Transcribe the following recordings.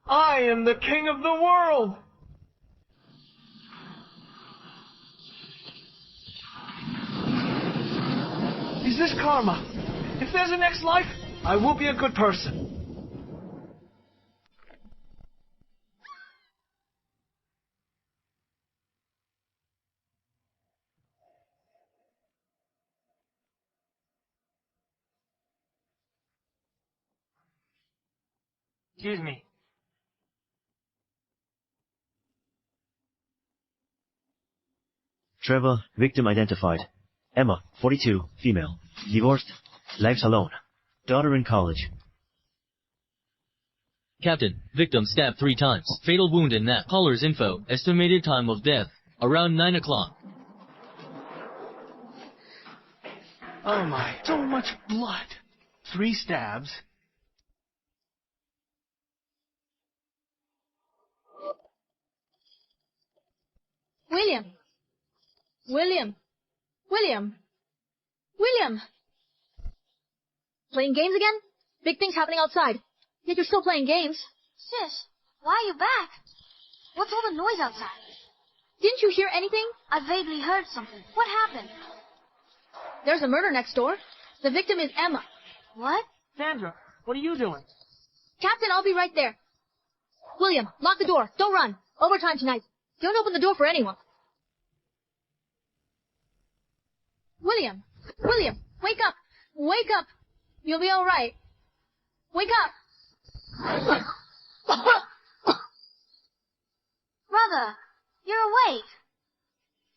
I am the king of the world! Is this karma? If there's a next life, I will be a good person. Excuse me. Trevor, victim identified. Emma, 42, female. Divorced. Lives alone. Daughter in college. Captain, victim stabbed 3 times. Fatal wound in neck. Caller's info. Estimated time of death. Around 9 o'clock. Oh my, so much blood. 3 stabs. William! William! William! William! Playing games again? Big things happening outside. Yet you're still playing games. Sis, why are you back? What's all the noise outside? Didn't you hear anything? I vaguely heard something. What happened? There's a murder next door. The victim is Emma. What? Sandra, what are you doing? Captain, I'll be right there. William, lock the door. Don't run. Overtime tonight. Don't open the door for anyone. William! William! Wake up! Wake up! You'll be all right. Wake up! Brother, you're awake.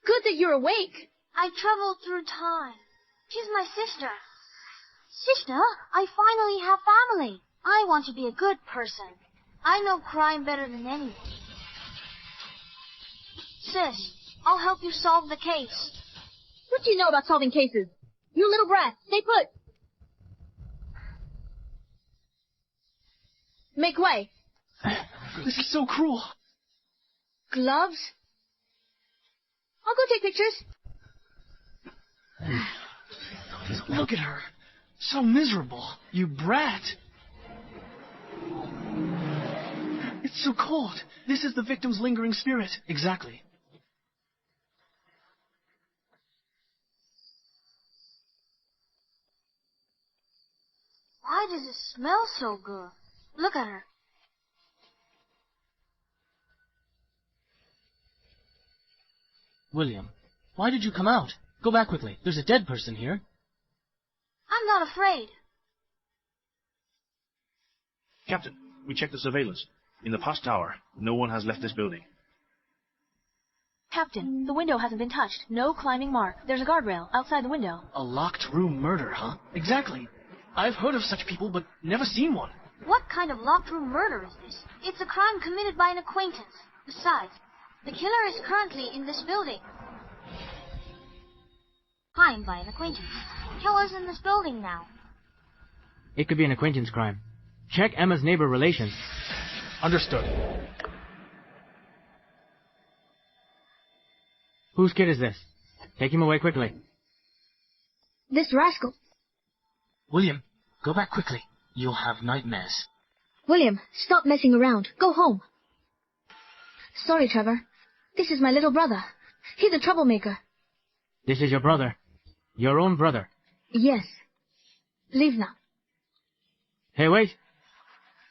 Good that you're awake. I traveled through time. She's my sister. Sister, I finally have family. I want to be a good person. I know crime better than anyone. Sis, I'll help you solve the case. What do you know about solving cases? You little brat, stay put. Make way. This is so cruel. Gloves? I'll go take pictures. Look at her. So miserable. You brat. It's so cold. This is the victim's lingering spirit. Exactly. Why does it smell so good? Look at her. William, why did you come out? Go back quickly. There's a dead person here. I'm not afraid. Captain, we checked the surveillance. In the past hour, no one has left this building. Captain, the window hasn't been touched. No climbing mark. There's a guardrail outside the window. A locked room murder, huh? Exactly. I've heard of such people, but never seen one. What kind of locked room murder is this? It's a crime committed by an acquaintance. Besides, the killer is currently in this building. Crime by an acquaintance. Killer's in this building now. It could be an acquaintance crime. Check Emma's neighbor relations. Understood. Whose kid is this? Take him away quickly. This rascal. William, go back quickly. You'll have nightmares. William, stop messing around. Go home. Sorry, Trevor. This is my little brother. He's a troublemaker. This is your brother. Your own brother. Yes. Leave now. Hey, wait.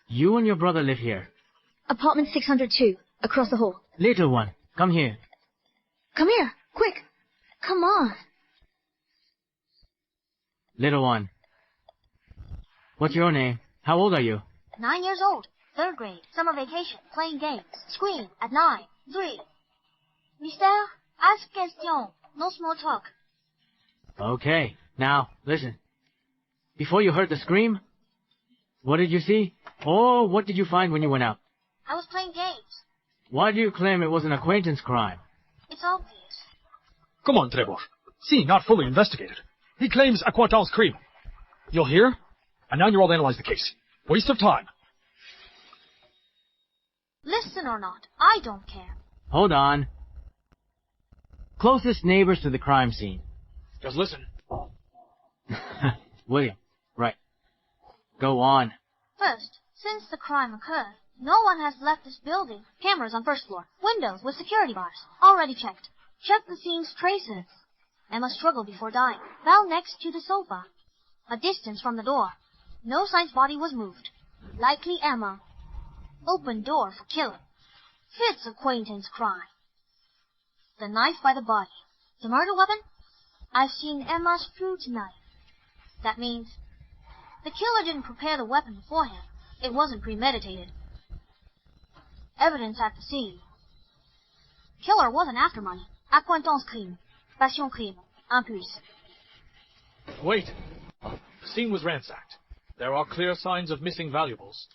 You and your brother live here. Apartment 602, across the hall. Little one, come here. Come here, quick. Come on. Little one. What's your name? How old are you? 9 years old. 3rd grade. Summer vacation. Playing games. Scream at 9. 3. Mystère, ask question. No small talk. Okay. Now, listen. Before you heard the scream, what did you see? Or what did you find when you went out? I was playing games. Why do you claim it was an acquaintance crime? It's obvious. Come on, Trevor. Scene not fully investigated. He claims acquaintance crime. You'll hear? And now you're all analyze the case. Waste of time. Listen or not, I don't care. Hold on. Closest neighbors to the crime scene. Just listen. William, right. Go on. First, since the crime occurred, No one has left this building. Cameras on first floor. Windows with security bars. Already checked. Check the scene's traces. Emma struggled before dying. Fell next to the sofa. A distance from the door. No signs body was moved. Likely Emma. Open door for killer. Fits acquaintance crime. The knife by the body. The murder weapon? I've seen Emma's fruit knife. That means the killer didn't prepare the weapon beforehand. It wasn't premeditated. Evidence at the scene. Killer wasn't after money. Acquaintance crime. Passion crime. Impulse. Wait. The scene was ransacked. There are clear signs of missing valuables.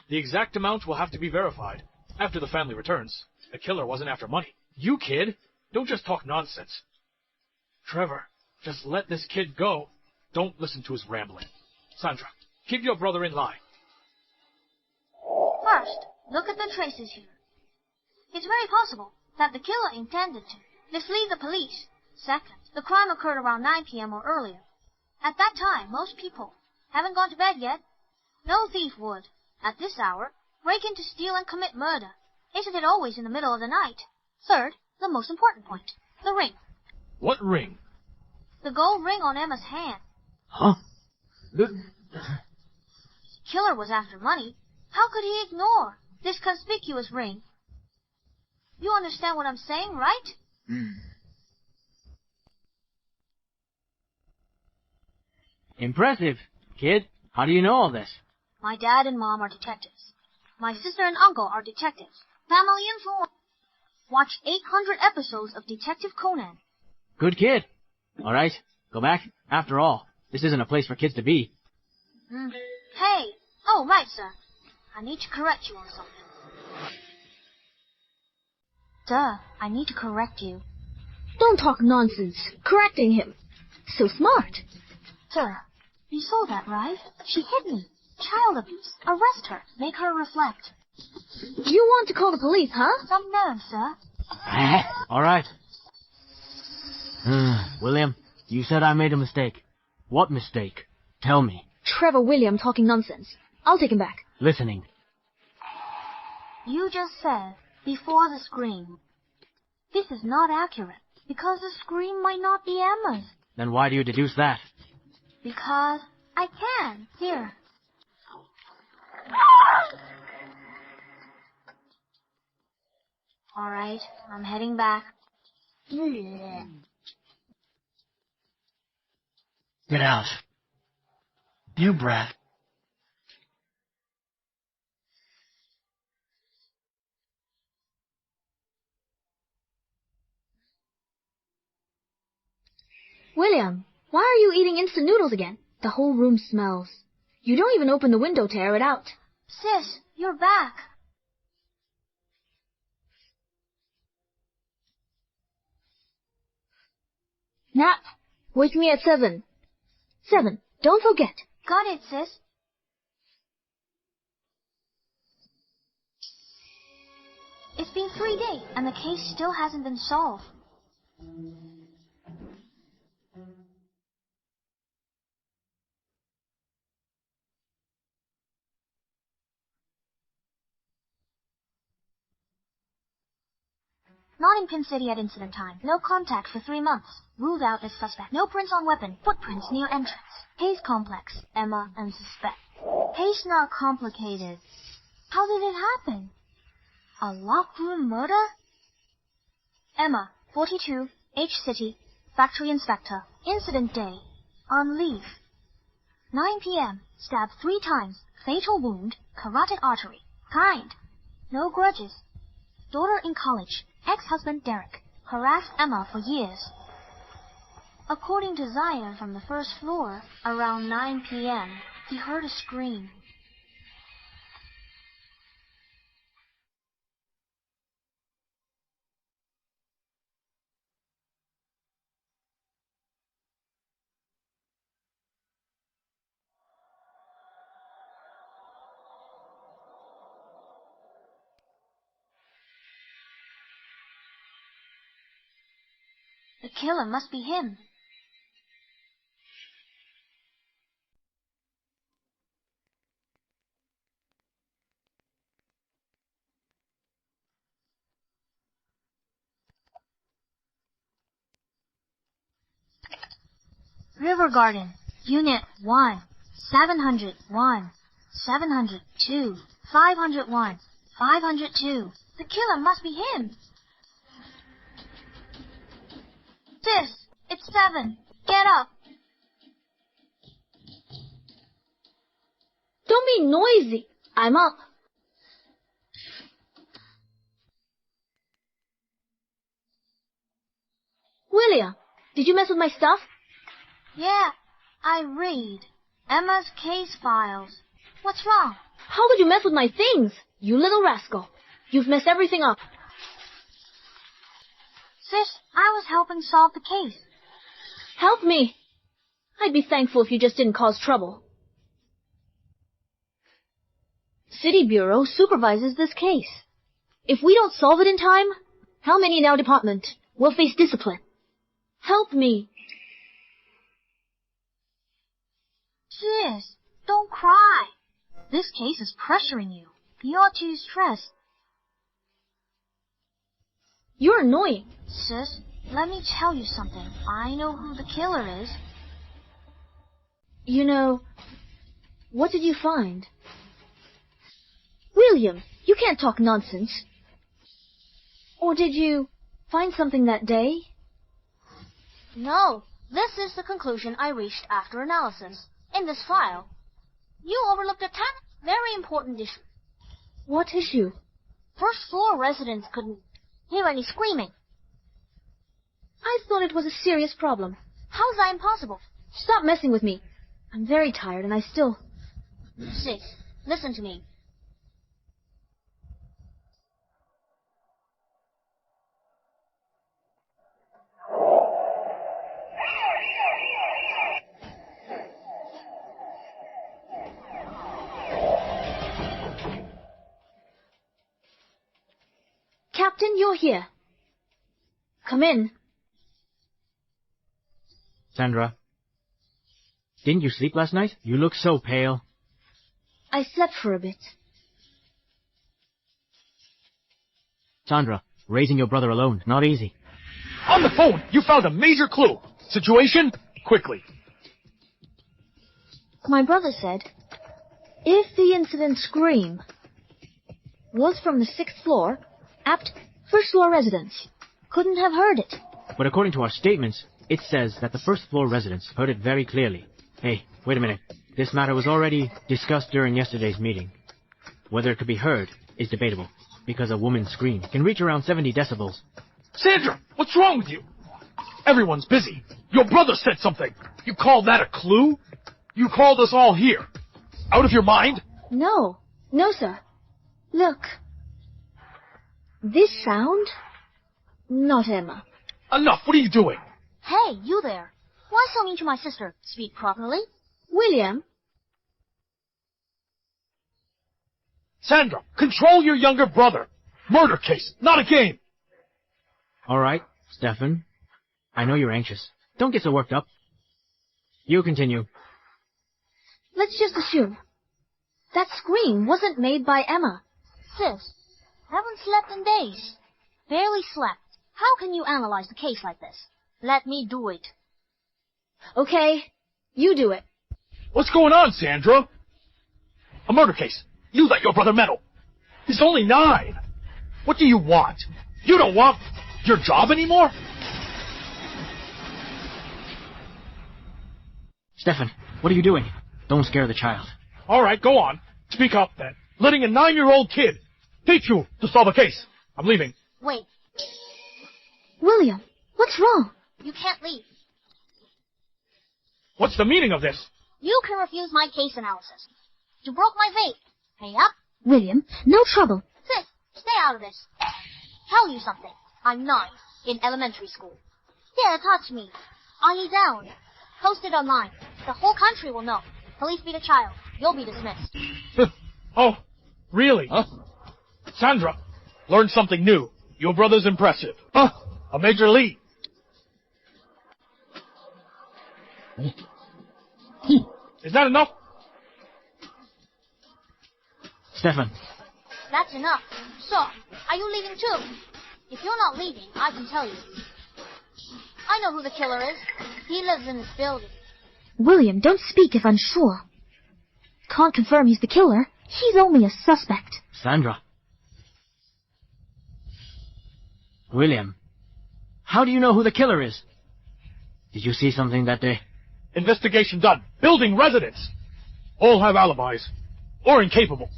The exact amount will have to be verified. After the family returns, the killer wasn't after money. You, kid, don't just talk nonsense. Trevor, just let this kid go. Don't listen to his rambling. Sandra, keep your brother in line. First, look at the traces here. It's very possible that the killer intended to mislead the police. Second, the crime occurred around 9 p.m. or earlier. At that time, most people haven't gone to bed yet. No thief would, at this hour, break in to steal and commit murder. Isn't it always in the middle of the night? Third, the most important point, the ring. What ring? The gold ring on Emma's hand. Huh? Killer was after money. How could he ignore this conspicuous ring? You understand what I'm saying, right? Impressive. Kid, how do you know all this? My dad and mom are detectives. My sister and uncle are detectives. Family info. Watch 800 episodes of Detective Conan. Good kid. All right, go back. After all, this isn't a place for kids to be. Hey. Oh, right, sir. I need to correct you on something. Duh, I need to correct you. Don't talk nonsense. Correcting him. So smart. Sir, you saw that, right? She hit me. Child abuse. Arrest her. Make her reflect. You want to call the police, huh? Some nerve, sir. All right. William, you said I made a mistake. What mistake? Tell me. Trevor William talking nonsense. I'll take him back. Listening. You just said, before the scream. This is not accurate, because the scream might not be Emma's. Then why do you deduce that? Because I can. Here. All right, I'm heading back. Get out. You brat. William, why are you eating instant noodles again? The whole room smells. You don't even open the window to air it out. Sis, you're back. Nap, wake me at 7. 7, don't forget. Got it, sis. It's been 3 days, and the case still hasn't been solved. Not in Pin City at incident time. No contact for 3 months. Ruled out as suspect. No prints on weapon. Footprints near entrance. Case complex. Emma and suspect. Case not complicated. How did it happen? A locked room murder? Emma, 42, H City, factory inspector. Incident day. On leave. 9 p.m. Stabbed 3 times. Fatal wound. Carotid artery. Kind. No grudges. Daughter in college. Ex-husband Derek harassed Emma for years. According to Zion from the first floor, around 9 p.m., he heard a scream. The killer must be him. River Garden. Unit 1. 701. 702. 501. 502. The killer must be him. Sis, it's 7. Get up. Don't be noisy. I'm up. William, did you mess with my stuff? Yeah, I read. Emma's case files. What's wrong? How could you mess with my things? You little rascal. You've messed everything up. Sis, I was helping solve the case. Help me. I'd be thankful if you just didn't cause trouble. City Bureau supervises this case. If we don't solve it in time, how many in our department will face discipline? Help me. Sis, don't cry. This case is pressuring you. You ought to use stress. You're annoying. Sis, let me tell you something. I know who the killer is. You know, what did you find? William, you can't talk nonsense. Or did you find something that day? No, this is the conclusion I reached after analysis. In this file, you overlooked a very important issue. What issue? First floor residents couldn't hear any screaming. I thought it was a serious problem. How's that impossible? Stop messing with me. I'm very tired and I still... Sis, listen to me. Captain, you're here. Come in. Sandra, didn't you sleep last night? You look so pale. I slept for a bit. Sandra, raising your brother alone, not easy. On the phone, you found a major clue. Situation? Quickly. My brother said, if the incident scream was from the 6th floor, apt first floor residents couldn't have heard it. But according to our statements, it says that the first floor residents heard it very clearly. Hey, wait a minute. This matter was already discussed during yesterday's meeting. Whether it could be heard is debatable, because a woman's scream can reach around 70 decibels. Sandra, what's wrong with you? Everyone's busy. Your brother said something. You call that a clue? You called us all here. Out of your mind? No, sir. Look. This sound? Not Emma. Enough, what are you doing? Hey, you there. Why so mean to my sister? Speak properly. William? Sandra, control your younger brother. Murder case, not a game. All right, Stefan. I know you're anxious. Don't get so worked up. You continue. Let's just assume that scream wasn't made by Emma. Sis, haven't slept in days. Barely slept. How can you analyze the case like this? Let me do it. Okay, you do it. What's going on, Sandra? A murder case. You let your brother meddle. He's only 9. What do you want? You don't want your job anymore? Stefan, what are you doing? Don't scare the child. All right, go on. Speak up, then. Letting a 9-year-old kid teach you to solve a case. I'm leaving. Wait, William, what's wrong? you can't leave. What's the meaning of this? You can refuse my case analysis. You broke my vape. Pay up. William, no trouble. Sis, stay out of this. Tell you something. I'm 9, in elementary school. Yeah, touch me. I down. Post it online. The whole country will know. Police beat a child. You'll be dismissed. Oh, really? Huh? Sandra, learn something new. Your brother's impressive. A major league. Is that enough? Stefan, That's enough. So, are you leaving too? If you're not leaving, I can tell you. I know who the killer is. He lives in this building. William, don't speak if unsure. Can't confirm he's the killer. He's only a suspect. Sandra. William, how do you know who the killer is? Did you see something that day? Investigation done. Building residence. All have alibis. Or incapable.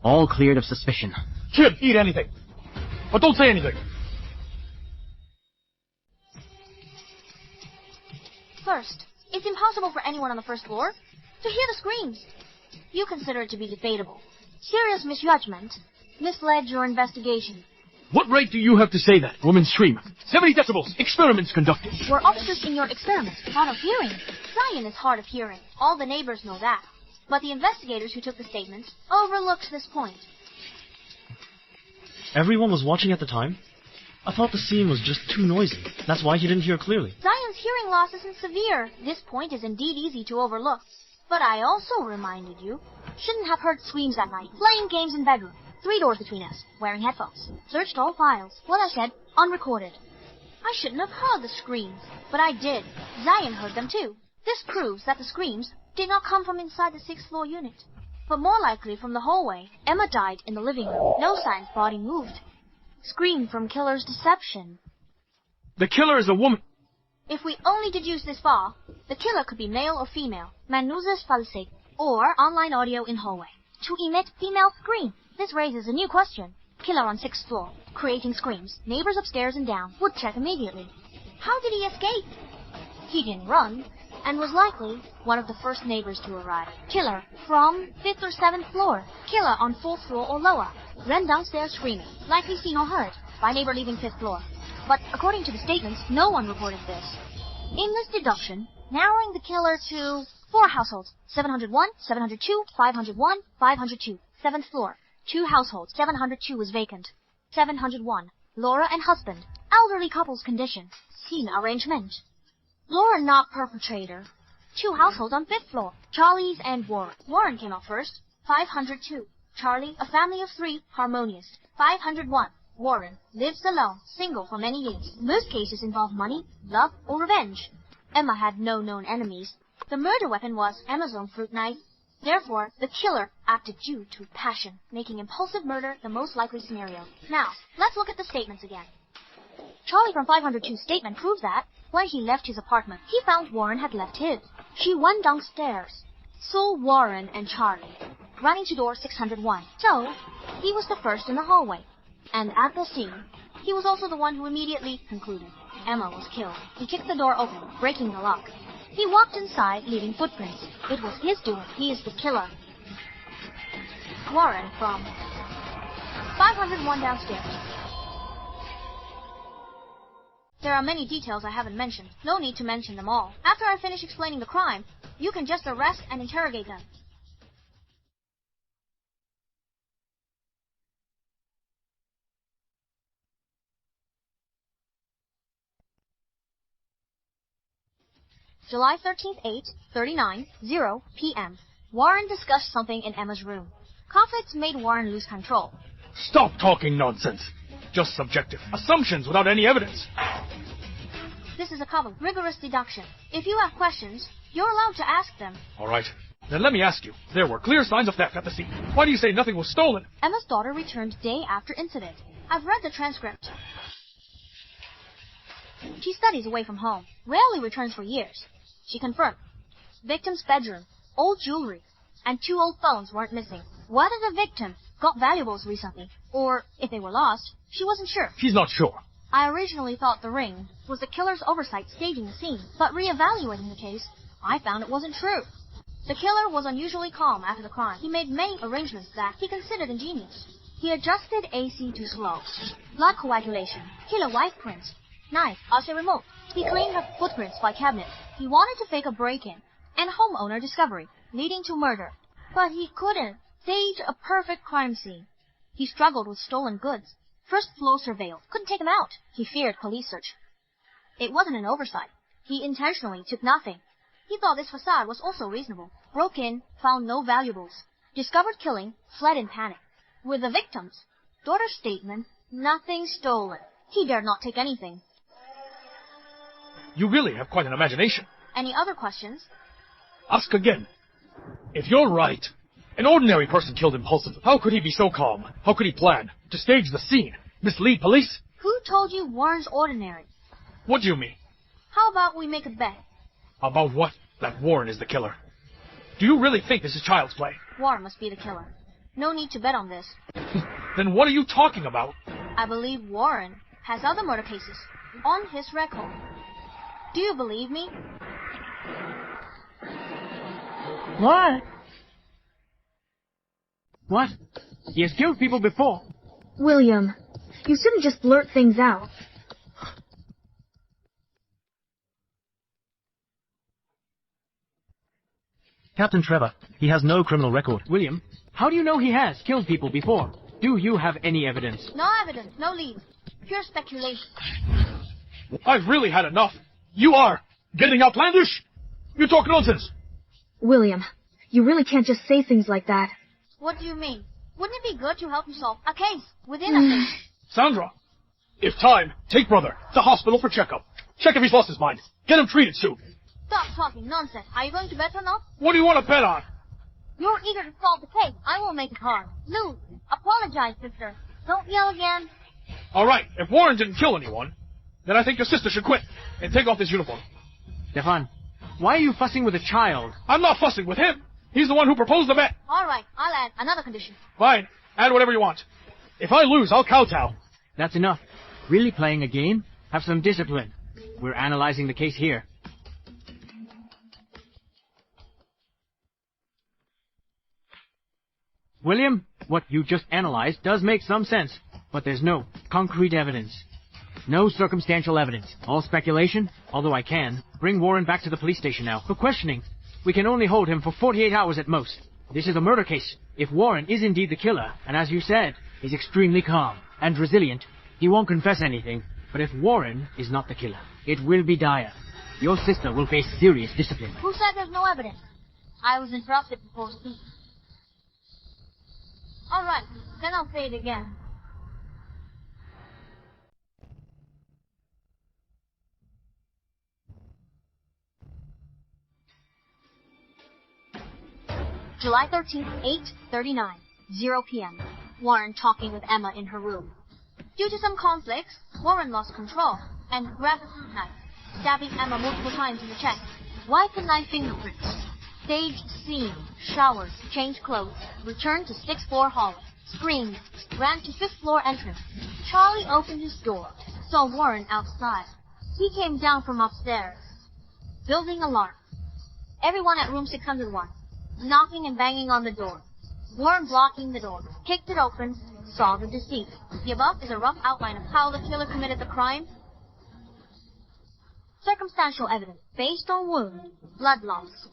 All cleared of suspicion. Kid, eat anything. But don't say anything. First, it's impossible for anyone on the first floor to hear the screams. You consider it to be debatable. Serious misjudgment misled your investigation. What right do you have to say that? Women scream. 70 decibels. Experiments conducted. We're officers in your experiments, hard of hearing. Zion is hard of hearing. All the neighbors know that. But the investigators who took the statements overlooked this point. Everyone was watching at the time? I thought the scene was just too noisy. That's why he didn't hear clearly. Zion's hearing loss isn't severe. This point is indeed easy to overlook. But I also reminded you, shouldn't have heard screams at night, playing games in bedroom. 3 doors between us, wearing headphones. Searched all files. What I said, unrecorded. I shouldn't have heard the screams, but I did. Zion heard them too. This proves that the screams did not come from inside the 6th floor unit, but more likely from the hallway. Emma died in the living room. No signs body moved. Scream from killer's deception. The killer is a woman. If we only deduce this far, the killer could be male or female. Manuses false, or online audio in hallway. To emit female scream. This raises a new question. Killer on 6th floor, creating screams. Neighbors upstairs and down would check immediately. How did he escape? He didn't run, and was likely one of the first neighbors to arrive. Killer from 5th or 7th floor. Killer on 4th floor or lower. Ran downstairs screaming, likely seen or heard by neighbor leaving 5th floor. But according to the statements, no one reported this. In this deduction, narrowing the killer to 4 households. 701, 702, 501, 502. 7th floor. 2 households. 702 is vacant. 701. Laura and husband. Elderly couple's condition. Scene arrangement. Laura not perpetrator. 2 households on 5th floor. Charlie's and Warren. Warren came out first. 502. Charlie, a family of 3, harmonious. 501. Warren lives alone, single for many years. Most cases involve money, love, or revenge. Emma had no known enemies. The murder weapon was Emma's own fruit knife. Therefore, the killer acted due to passion, making impulsive murder the most likely scenario. Now, let's look at the statements again. Charlie from 502's statement proves that when he left his apartment, he found Warren had left his. She went downstairs, saw Warren and Charlie running to door 601. So, he was the first in the hallway. And at the scene, he was also the one who immediately concluded Emma was killed. He kicked the door open, breaking the lock. He walked inside, leaving footprints. It was his doing. He is the killer. Warren from 501 downstairs. There are many details I haven't mentioned. No need to mention them all. After I finish explaining the crime, you can just arrest and interrogate them. July 13th, 8:39, 0 p.m. Warren discussed something in Emma's room. Conflicts made Warren lose control. Stop talking nonsense. Just subjective. Assumptions without any evidence. This is a common, rigorous deduction. If you have questions, you're allowed to ask them. All right. Then let me ask you. There were clear signs of theft at the scene. Why do you say nothing was stolen? Emma's daughter returned day after incident. I've read the transcript. She studies away from home, rarely returns for years. She confirmed. Victim's bedroom, old jewelry, and 2 old phones weren't missing. Whether the victim got valuables recently, or if they were lost, she wasn't sure. She's not sure. I originally thought the ring was the killer's oversight staging the scene, but re-evaluating the case, I found it wasn't true. The killer was unusually calm after the crime. He made many arrangements that he considered ingenious. He adjusted AC to slow. Blood coagulation. Killer wife prints. Knife, also remote. He cleaned her footprints by cabinet. He wanted to fake a break-in and homeowner discovery, leading to murder. But he couldn't stage a perfect crime scene. He struggled with stolen goods. First floor surveilled. Couldn't take him out. He feared police search. It wasn't an oversight. He intentionally took nothing. He thought this facade was also reasonable. Broke in, found no valuables. Discovered killing, fled in panic. With the victims, daughter's statement, nothing stolen. He dared not take anything. You really have quite an imagination. Any other questions? Ask again. If you're right, an ordinary person killed impulsively. How could he be so calm? How could he plan to stage the scene? Mislead police? Who told you Warren's ordinary? What do you mean? How about we make a bet? About what? That Warren is the killer. Do you really think this is child's play? Warren must be the killer. No need to bet on this. Then what are you talking about? I believe Warren has other murder cases on his record. Do you believe me? What? What? He has killed people before. William, you shouldn't just blurt things out. Captain Trevor, he has no criminal record. William, how do you know he has killed people before? Do you have any evidence? No evidence, no leads. Pure speculation. I've really had enough. You are getting outlandish. You talk nonsense. William, you really can't just say things like that. What do you mean? Wouldn't it be good to help you solve a case within a case? Sandra, if time, take brother to hospital for checkup. Check if he's lost his mind. Get him treated soon. Stop talking nonsense. Are you going to bet or not? What do you want to bet on? You're eager to solve the case. I will make it hard. Lou, apologize, sister. Don't yell again. All right, if Warren didn't kill anyone, then I think your sister should quit and take off this uniform. Stefan, why are you fussing with a child? I'm not fussing with him. He's the one who proposed the bet. All right, I'll add another condition. Fine, add whatever you want. If I lose, I'll kowtow. That's enough. Really playing a game? Have some discipline. We're analyzing the case here. William, what you just analyzed does make some sense, but there's no concrete evidence. No circumstantial evidence. All speculation, although I can. Bring Warren back to the police station now for questioning. We can only hold him for 48 hours at most. This is a murder case. If Warren is indeed the killer, and as you said, is extremely calm and resilient, he won't confess anything. But if Warren is not the killer, it will be dire. Your sister will face serious discipline. Who said there's no evidence? I was interrupted before speaking. All right, then I'll say it again. July 13th, 8:39, 0 p.m. Warren talking with Emma in her room. Due to some conflicts, Warren lost control and grabbed a fruit knife, stabbing Emma multiple times in the chest. Wipe and knife fingerprints. Staged scene, showered, changed clothes, returned to 6th floor hall, screamed, ran to 5th floor entrance. Charlie opened his door, saw Warren outside. He came down from upstairs. Building alarm. Everyone at room 601, knocking and banging on the door. Warren blocking the door, kicked it open, saw the deceit. The above is a rough outline of how the killer committed the crime. Circumstantial evidence based on wound, blood loss.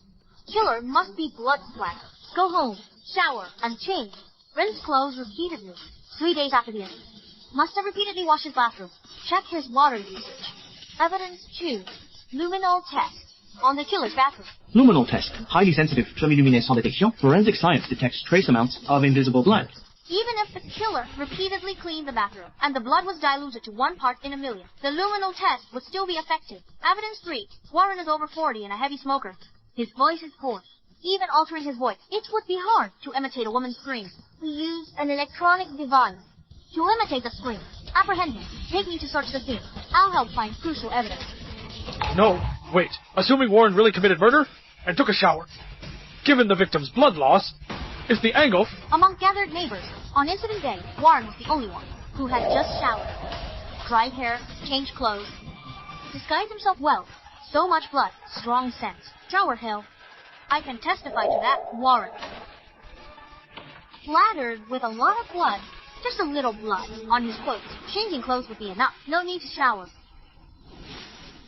Killer must be blood splattered. Go home, shower, and change. Rinse clothes repeatedly. 3 days after the incident. Must have repeatedly washed his bathroom. Check his water usage. Evidence 2. Luminol test on the killer's bathroom. Luminol test. Highly sensitive chemiluminescent detection. Forensic science detects trace amounts of invisible blood. Even if the killer repeatedly cleaned the bathroom and the blood was diluted to 1 part in a million, the luminol test would still be effective. Evidence 3. Warren is over 40 and a heavy smoker. His voice is hoarse. Even altering his voice, it would be hard to imitate a woman's scream. We used an electronic device to imitate the scream. Apprehend him. Take me to search the scene. I'll help find crucial evidence. No, wait. Assuming Warren really committed murder and took a shower. Given the victim's blood loss, is the angle... Among gathered neighbors, on incident day, Warren was the only one who had just showered. Dried hair, changed clothes. Disguised himself well. So much blood, strong scent. Shower hill. I can testify to that, Warren. Splattered with a lot of blood, just a little blood, on his clothes. Changing clothes would be enough. No need to shower.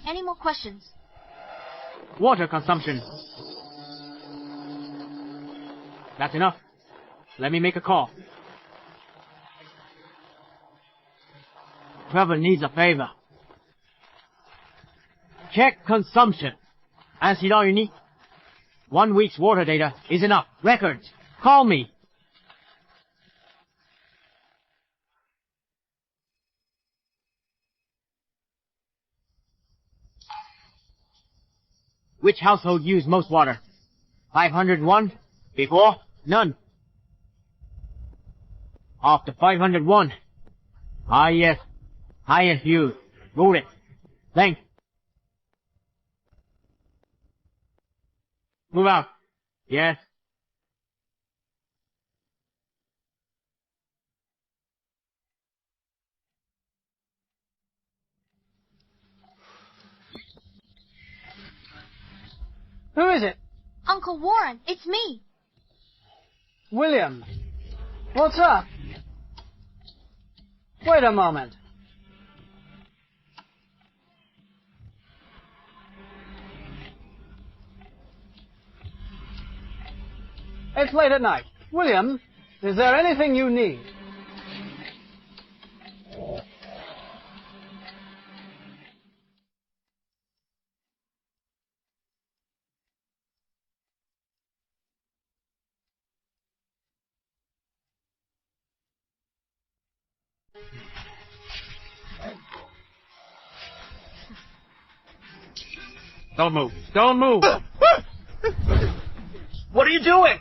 Any more questions? Water consumption. That's enough. Let me make a call. Trevor needs a favor. Check consumption. Incident unique. 1 week's water data is enough. Records. Call me. Which household used most water? 501. Before? None. Off to 501. Ah, yes. Highest view. Rule it. Length. Move out. Yes. Who is it? Uncle Warren, it's me. William. What's up? Wait a moment. It's late at night. William, is there anything you need? Don't move. Don't move. What are you doing?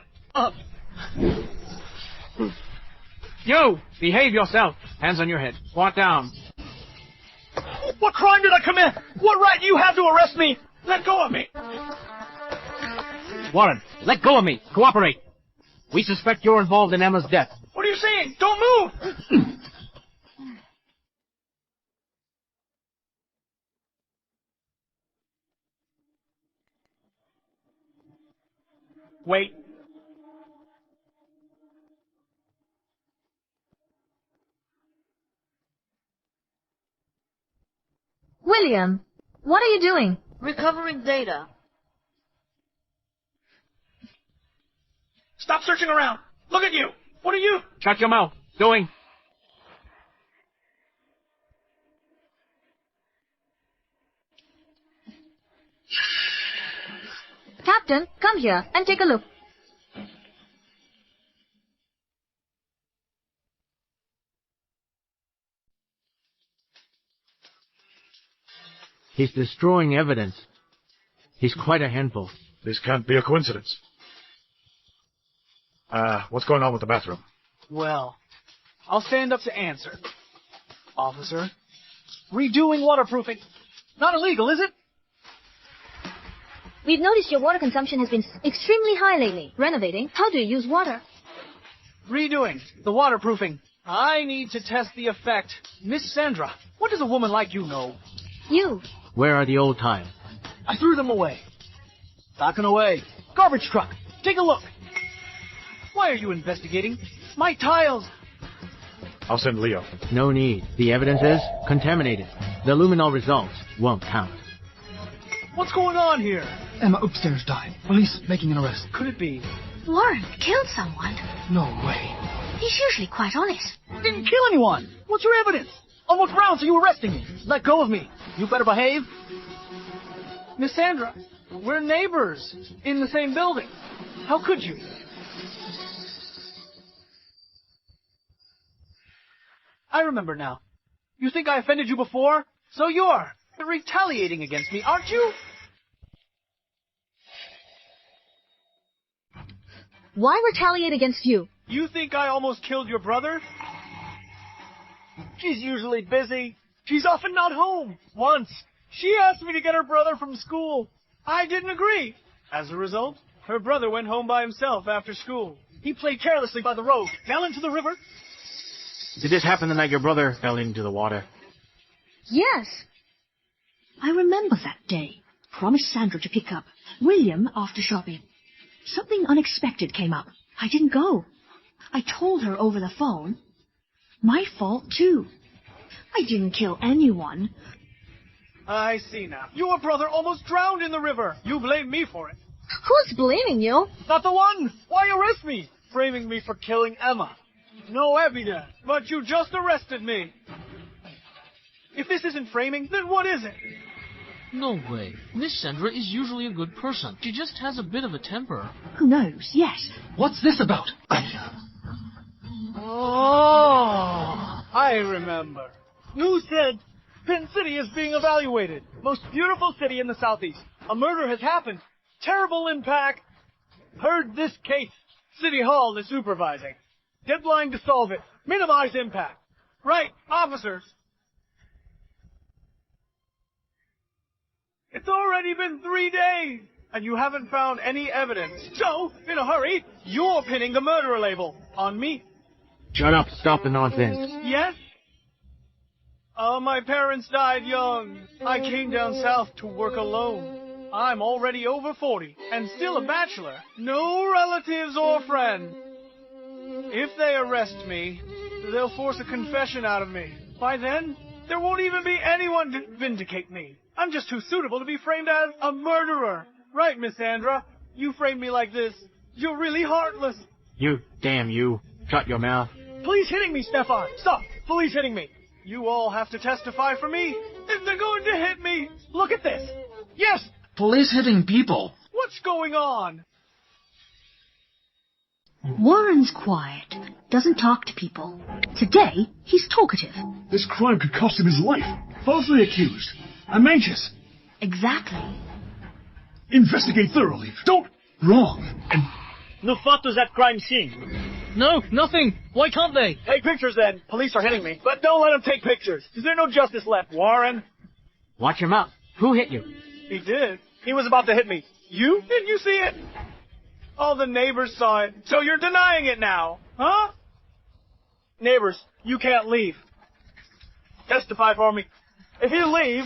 You! Behave yourself. Hands on your head. Squat down. What crime did I commit? What right do you have to arrest me? Let go of me. Warren, let go of me. Cooperate. We suspect you're involved in Emma's death. What are you saying? Don't move. Wait. William, what are you doing? Recovering data. Stop searching around. Look at you. What are you? Shut your mouth. Doing. Captain, come here and take a look. He's destroying evidence. He's quite a handful. This can't be a coincidence. What's going on with the bathroom? Well, I'll stand up to answer. Officer, redoing waterproofing. Not illegal, is it? We've noticed your water consumption has been extremely high lately. Renovating, how do you use water? Redoing the waterproofing. I need to test the effect. Miss Sandra, what does a woman like you know? You. Where are the old tiles? I threw them away. Stocking away. Garbage truck. Take a look. Why are you investigating? My tiles. I'll send Leo. No need. The evidence is contaminated. The luminol results won't count. What's going on here? Emma upstairs died. Police making an arrest. Could it be? Warren killed someone. No way. He's usually quite honest. Didn't kill anyone. What's your evidence? On what grounds are you arresting me? Let go of me. You better behave. Miss Sandra, we're neighbors in the same building. How could you? I remember now. You think I offended you before? So you're retaliating against me, aren't you? Why retaliate against you? You think I almost killed your brother? She's usually busy. She's often not home. Once, she asked me to get her brother from school. I didn't agree. As a result, her brother went home by himself after school. He played carelessly by the road, fell into the river. Did this happen the night your brother fell into the water? Yes. I remember that day. Promised Sandra to pick up William after shopping. Something unexpected came up. I didn't go. I told her over the phone. My fault, too. I didn't kill anyone. I see now. Your brother almost drowned in the river. You blame me for it. Who's blaming you? Not the one. Why arrest me? Framing me for killing Emma. No evidence. But you just arrested me. If this isn't framing, then what is it? No way. Miss Sandra is usually a good person. She just has a bit of a temper. Who knows? Yes. What's this about? Oh, I remember. You said Pin City is being evaluated. Most beautiful city in the southeast. A murder has happened. Terrible impact. Heard this case. City Hall is supervising. Deadline to solve it. Minimize impact. Right, officers. It's already been 3 days, and you haven't found any evidence. So, in a hurry, you're pinning the murderer label on me. Shut up. Stop the nonsense. Yes? My parents died young. I came down south to work alone. I'm already over 40, and still a bachelor. No relatives or friends. If they arrest me, they'll force a confession out of me. By then, there won't even be anyone to vindicate me. I'm just too suitable to be framed as a murderer. Right, Miss Sandra? You framed me like this. You're really heartless. You, damn you. Shut your mouth. Police hitting me, Stefan. Stop. Police hitting me. You all have to testify for me. If they're going to hit me, look at this. Yes. Police hitting people. What's going on? Warren's quiet. Doesn't talk to people. Today, he's talkative. This crime could cost him his life. Falsely accused. I'm anxious. Exactly. Investigate thoroughly. Don't wrong. And No photos at crime scene. No, nothing. Why can't they? Take pictures then. Police are hitting me. But don't let them take pictures. Is there no justice left, Warren? Watch your mouth. Who hit you? He did. He was about to hit me. You? Didn't you see it? All the neighbors saw it. So you're denying it now, huh? Neighbors, you can't leave. Testify for me. If you leave,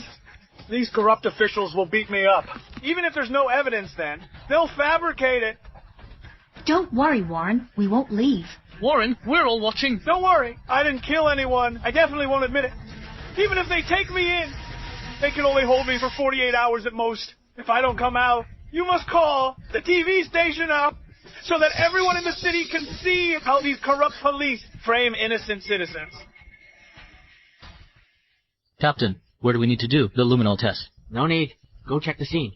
these corrupt officials will beat me up. Even if there's no evidence then, they'll fabricate it. Don't worry, Warren. We won't leave. Warren, we're all watching. Don't worry. I didn't kill anyone. I definitely won't admit it. Even if they take me in, they can only hold me for 48 hours at most. If I don't come out, you must call the TV station up so that everyone in the city can see how these corrupt police frame innocent citizens. Captain, where do we need to do the luminol test? No need. Go check the scene.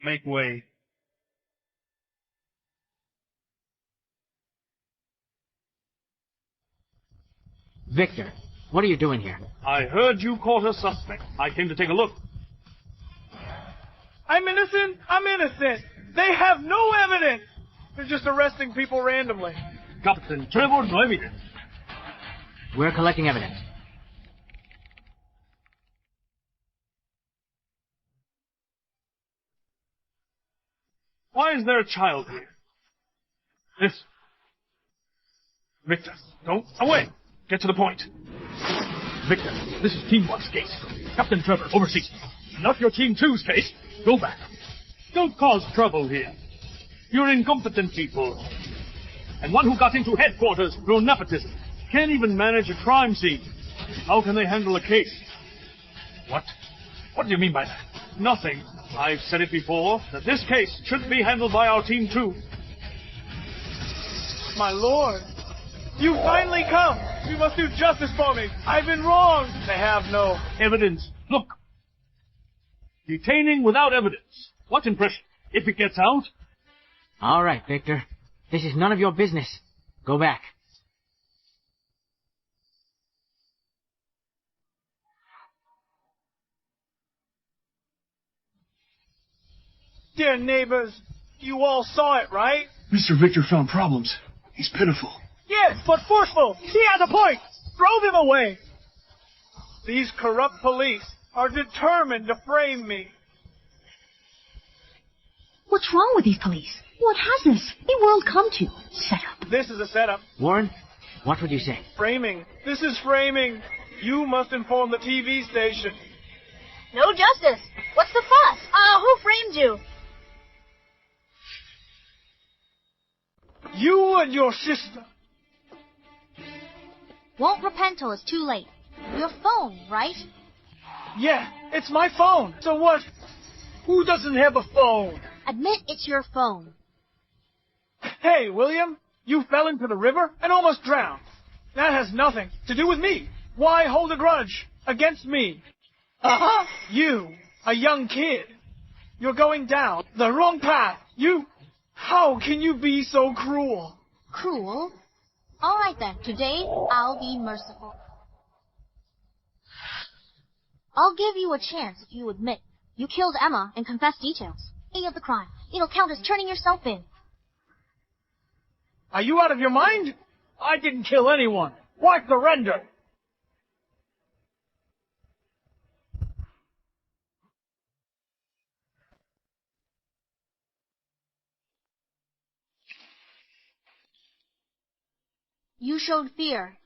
make way. Victor, what are you doing here? I heard you caught a suspect. I came to take a look. I'm innocent. I'm innocent. They have no evidence. They're just arresting people randomly. Captain Trevor, no evidence. We're collecting evidence. Why is there a child here? This. Victor, don't. Away! Get to the point. Victor, this is Team 1's case. Captain Trevor, overseas. Not your Team 2's case. Go back. Don't cause trouble here. You're incompetent people. And one who got into headquarters through nepotism can't even manage a crime scene. How can they handle a case? What? What do you mean by that? Nothing. I've said it before, that this case should be handled by our Team 2. My lord, you finally come. You must do justice for me. I've been wrong. They have no evidence. Look. Detaining without evidence. What impression? If it gets out? All right, Victor. This is none of your business. Go back. Dear neighbors, you all saw it, right? Mr. Victor found problems. He's pitiful. Yes, but forceful. He has a point. Drove him away. These corrupt police are determined to frame me. What's wrong with these police? What has this world come to? Setup. This is a setup. Warren, what would you say? Framing. This is framing. You must inform the TV station. No justice. What's the fuss? Who framed you? You and your sister. Won't repent till it's too late. Your phone, right? Yeah, it's my phone. So what? Who doesn't have a phone? Admit it's your phone. Hey, William, you fell into the river and almost drowned. That has nothing to do with me. Why hold a grudge against me? You, a young kid. You're going down the wrong path. How can you be so cruel? Cruel? All right then, today I'll be merciful. I'll give you a chance if you admit You killed Emma and confessed details. Of the crime. It'll count as turning yourself in. Are you out of your mind? I didn't kill anyone. Why surrender? You showed fear.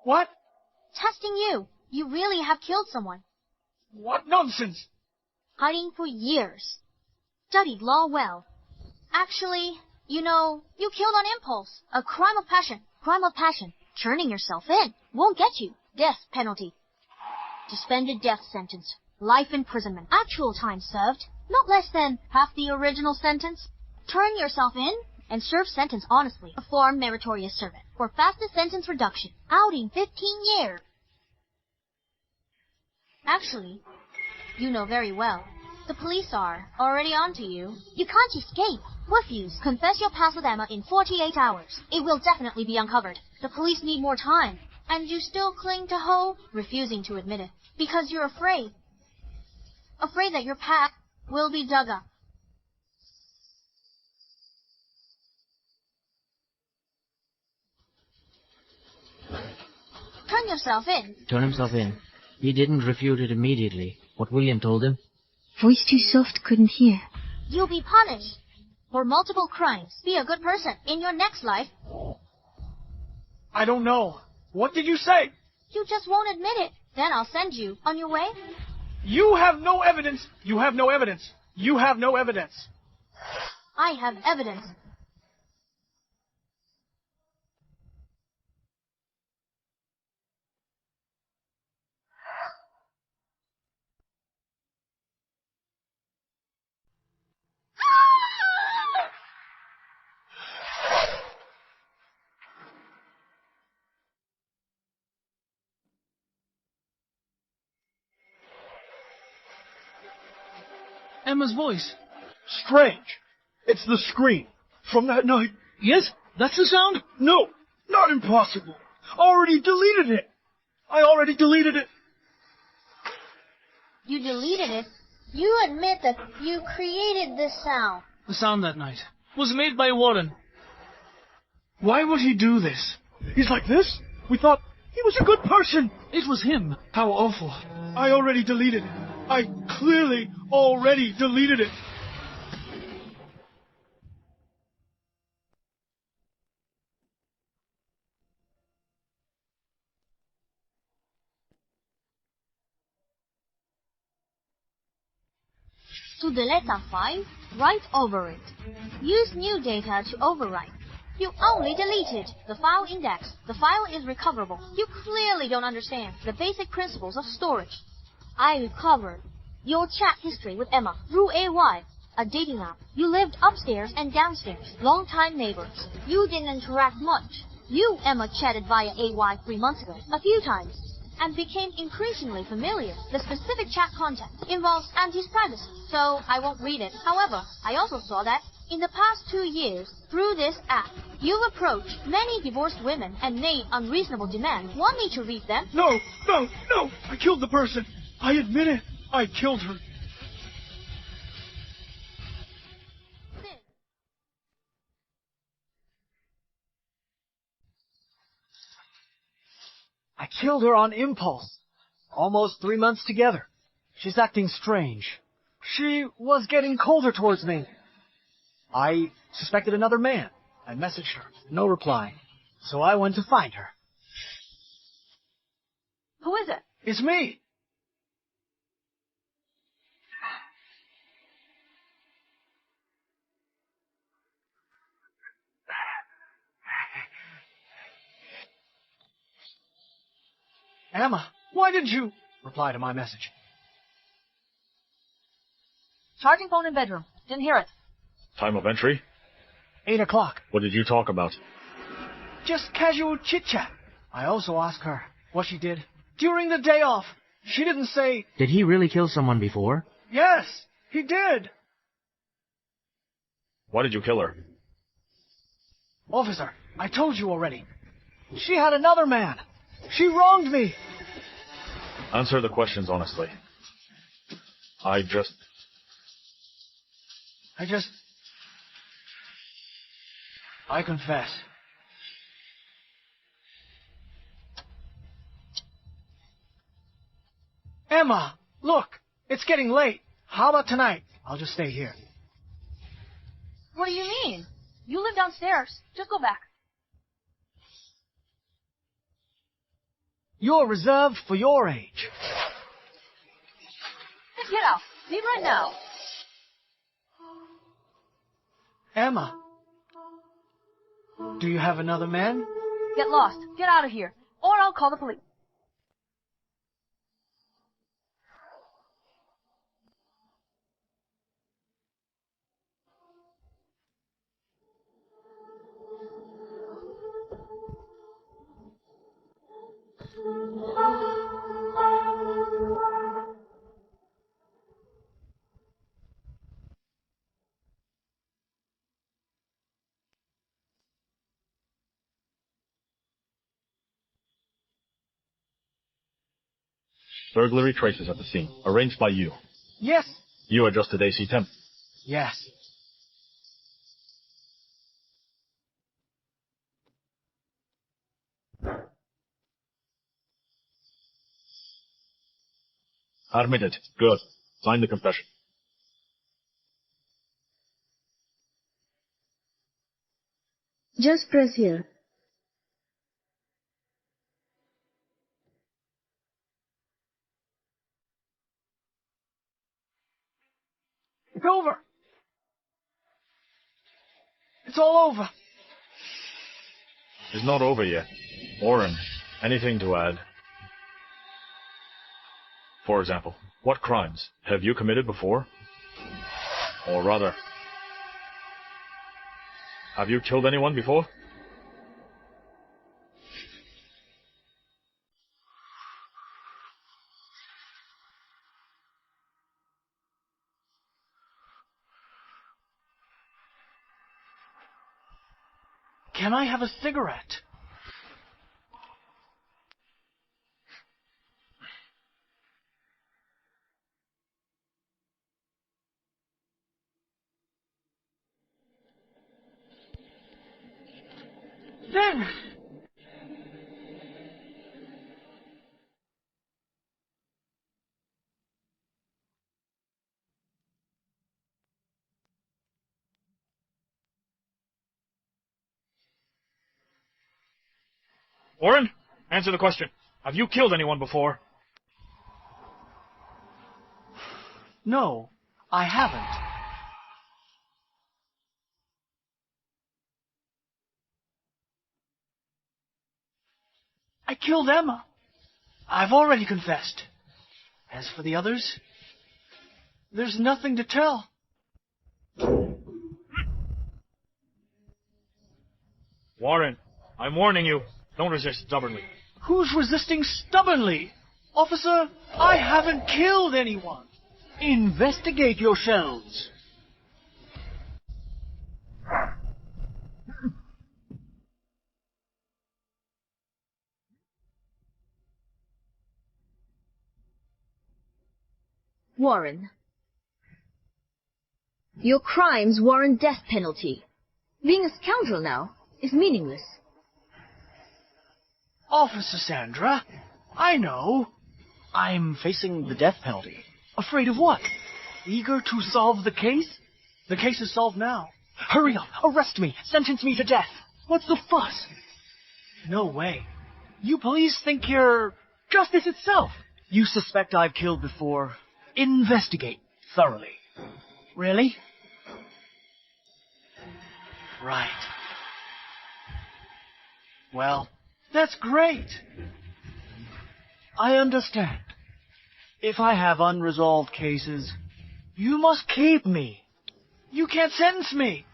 What? Testing you. You really have killed someone. What nonsense! Hiding for years. Studied law well. Actually, you know, you killed on impulse. A crime of passion. Crime of passion. Turning yourself in. Won't get you. Death penalty. Suspended death sentence. Life imprisonment. Actual time served. Not less than half the original sentence. Turn yourself in and serve sentence honestly. Perform meritorious service. For fastest sentence reduction. Outing 15 years. Actually, you know very well. The police are already onto you. You can't escape. Refuse. Confess your past with Emma in 48 hours. It will definitely be uncovered. The police need more time. And you still cling to Ho, refusing to admit it. Because you're afraid. Afraid that your path will be dug up. Turn yourself in. Turn himself in. He didn't refute it immediately. What William told him. Voice too soft, couldn't hear. You'll be punished for multiple crimes. Be a good person in your next life. I don't know. What did you say? You just won't admit it. Then I'll send you on your way. You have no evidence. You have no evidence. You have no evidence. I have evidence. Emma's voice. Strange. It's the scream. From that night. Yes? That's the sound? No, not impossible. Already deleted it. I already deleted it. You deleted it? You admit that you created this sound. The sound that night was made by Warren. Why would he do this? He's like this? We thought he was a good person. It was him. How awful. I already deleted it. I clearly already deleted it. To delete a file, write over it. Use new data to overwrite. You only deleted the file index. The file is recoverable. You clearly don't understand the basic principles of storage. I recovered your chat history with Emma through AY, a dating app. You lived upstairs and downstairs, long-time neighbors. You didn't interact much. You, Emma, chatted via AY 3 months ago, a few times, and became increasingly familiar. The specific chat content involves Auntie's privacy, so I won't read it. However, I also saw that in the past 2 years, through this app, you've approached many divorced women and made unreasonable demands. Want me to read them? No, no, no! I killed the person. I admit it. I killed her. I killed her on impulse. Almost 3 months together. She's acting strange. She was getting colder towards me. I suspected another man. I messaged her. No reply. So I went to find her. Who is it? It's me. Emma, why didn't you reply to my message? Charging phone in bedroom. Didn't hear it. Time of entry? 8 o'clock. What did you talk about? Just casual chit-chat. I also asked her what she did during the day off. She didn't say... Did he really kill someone before? Yes, he did. Why did you kill her? Officer, I told you already. She had another man. She wronged me. Answer the questions honestly. I confess. Emma, look, it's getting late. How about tonight? I'll just stay here. What do you mean? You live downstairs. Just go back. You're reserved for your age. Just get out. Leave right now. Emma, do you have another man? Get lost. Get out of here. Or I'll call the police. Burglary traces at the scene. Arranged by you. Yes. You adjusted AC temp. Yes. Admitted. Good. Sign the confession. Just press here. It's over. It's all over. It's not over yet. Warren, anything to add? For example, what crimes have you committed before? Or rather, have you killed anyone before? Can I have a cigarette? Then... Warren, answer the question. Have you killed anyone before? No, I haven't. I killed Emma. I've already confessed. As for the others, there's nothing to tell. Warren, I'm warning you. Don't resist stubbornly. Who's resisting stubbornly? Officer, I haven't killed anyone. Investigate yourselves. Warren. Your crimes warrant death penalty. Being a scoundrel now is meaningless. Officer Sandra, I know. I'm facing the death penalty. Afraid of what? Eager to solve the case? The case is solved now. Hurry up, arrest me, sentence me to death. What's the fuss? No way. You police think you're justice itself. You suspect I've killed before. Investigate thoroughly. Really? Right. Well, that's great. I understand. If I have unresolved cases, you must keep me. You can't sentence me.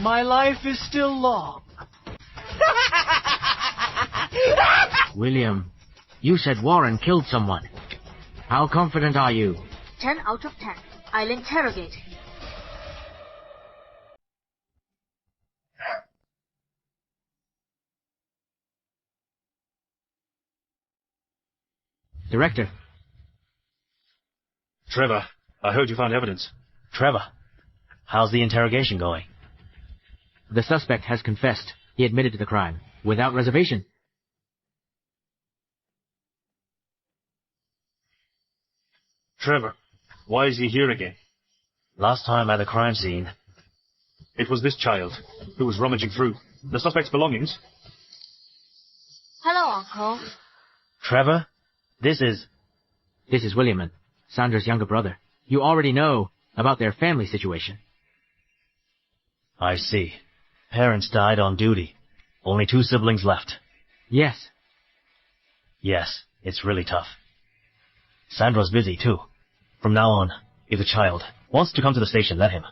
My life is still long. William, you said Warren killed someone. How confident are you? 10 out of 10. I'll interrogate him. Director. Trevor, I heard you found evidence. Trevor, how's the interrogation going? The suspect has confessed. He admitted to the crime, without reservation. Trevor, why is he here again? Last time at the crime scene. It was this child who was rummaging through the suspect's belongings. Hello, Uncle. Trevor, this is William, Sandra's younger brother. You already know about their family situation. I see. Parents died on duty. Only 2 siblings left. Yes. Yes, it's really tough. Sandra's busy, too. From now on, if the child wants to come to the station, let him.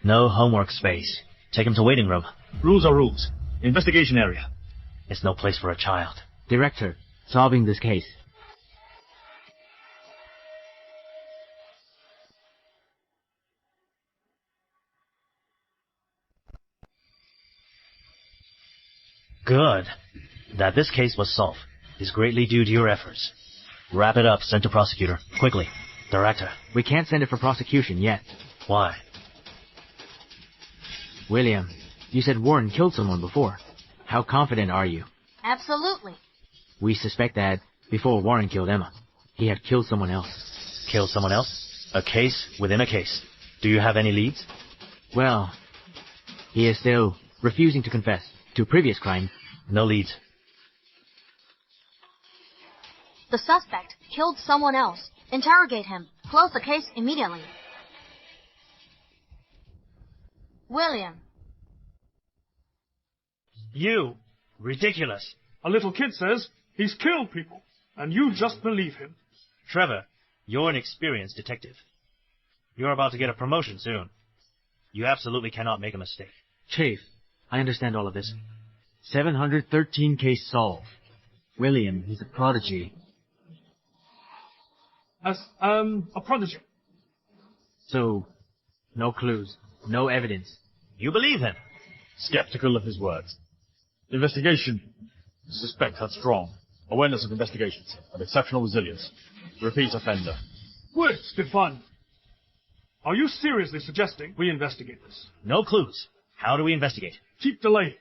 No homework space. Take him to waiting room. Rules are rules. Investigation area. It's no place for a child. Director, solving this case. Good. That this case was solved is greatly due to your efforts. Wrap it up, send to prosecutor. Quickly. Director. We can't send it for prosecution yet. Why? William, you said Warren killed someone before. How confident are you? Absolutely. We suspect that before Warren killed Emma, he had killed someone else. Killed someone else? A case within a case. Do you have any leads? Well, he is still refusing to confess to previous crime. No leads. The suspect killed someone else. Interrogate him. Close the case immediately. William. You. Ridiculous. A little kid says he's killed people, and you just believe him. Trevor, you're an experienced detective. You're about to get a promotion soon. You absolutely cannot make a mistake. Chief, I understand all of this. 713 case solved. William, he's a prodigy. As, a prodigy. So, no clues, no evidence. You believe him? Skeptical of his words. Investigation. Suspect had strong awareness of investigations and exceptional resilience. Repeat offender. Wait, Stefan. Are you seriously suggesting we investigate this? No clues. How do we investigate? Keep delay.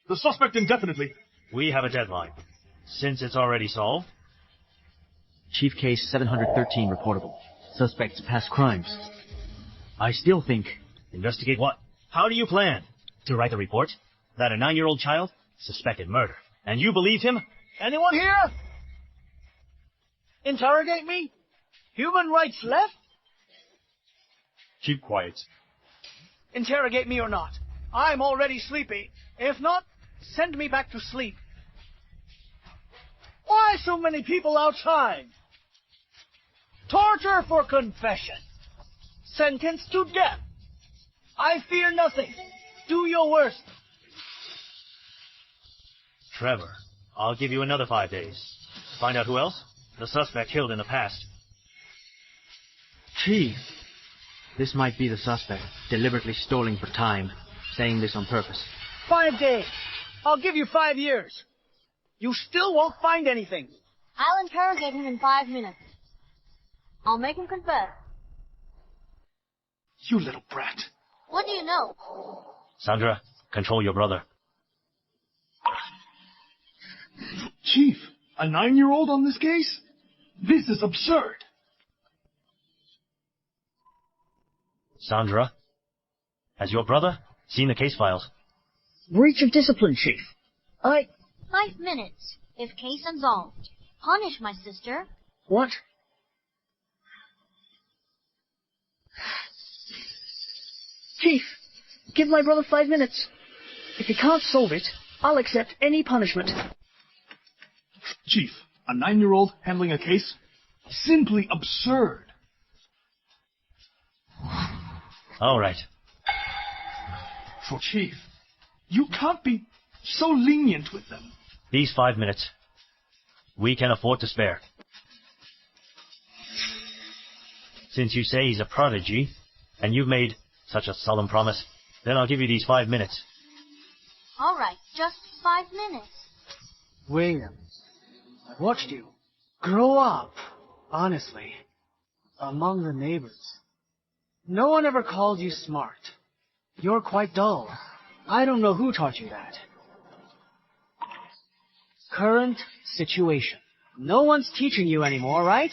The suspect indefinitely. We have a deadline. Since it's already solved. Chief case 713 reportable. Suspects past crimes. I still think... Investigate what? How do you plan? To write a report? That a 9-year-old child suspected murder. And you believe him? Anyone here? Interrogate me? Human rights left? Keep quiet. Interrogate me or not. I'm already sleepy. If not, send me back to sleep. Why so many people outside? Torture for confession. Sentenced to death. I fear nothing. Do your worst. Trevor, I'll give you another 5 days. Find out who else the suspect killed in the past. Chief, this might be the suspect, deliberately stalling for time, saying this on purpose. 5 days. I'll give you 5 years. You still won't find anything. I'll interrogate him in 5 minutes. I'll make him confess. You little brat. What do you know? Sandra, control your brother. Chief, a 9-year-old on this case? This is absurd. Sandra, has your brother seen the case files? Breach of discipline, Chief. 5 minutes. If case unsolved. Punish my sister. What? Chief, give my brother 5 minutes. If he can't solve it, I'll accept any punishment. Chief, a 9-year-old handling a case? Simply absurd. All right. For Chief, you can't be so lenient with them. These 5 minutes, we can afford to spare. Since you say he's a prodigy, and you've made such a solemn promise, then I'll give you these 5 minutes. All right, just 5 minutes. William, I watched you. Grow up. Honestly. Among the neighbors. No one ever called you smart. You're quite dull. I don't know who taught you that. Current situation. No one's teaching you anymore, right?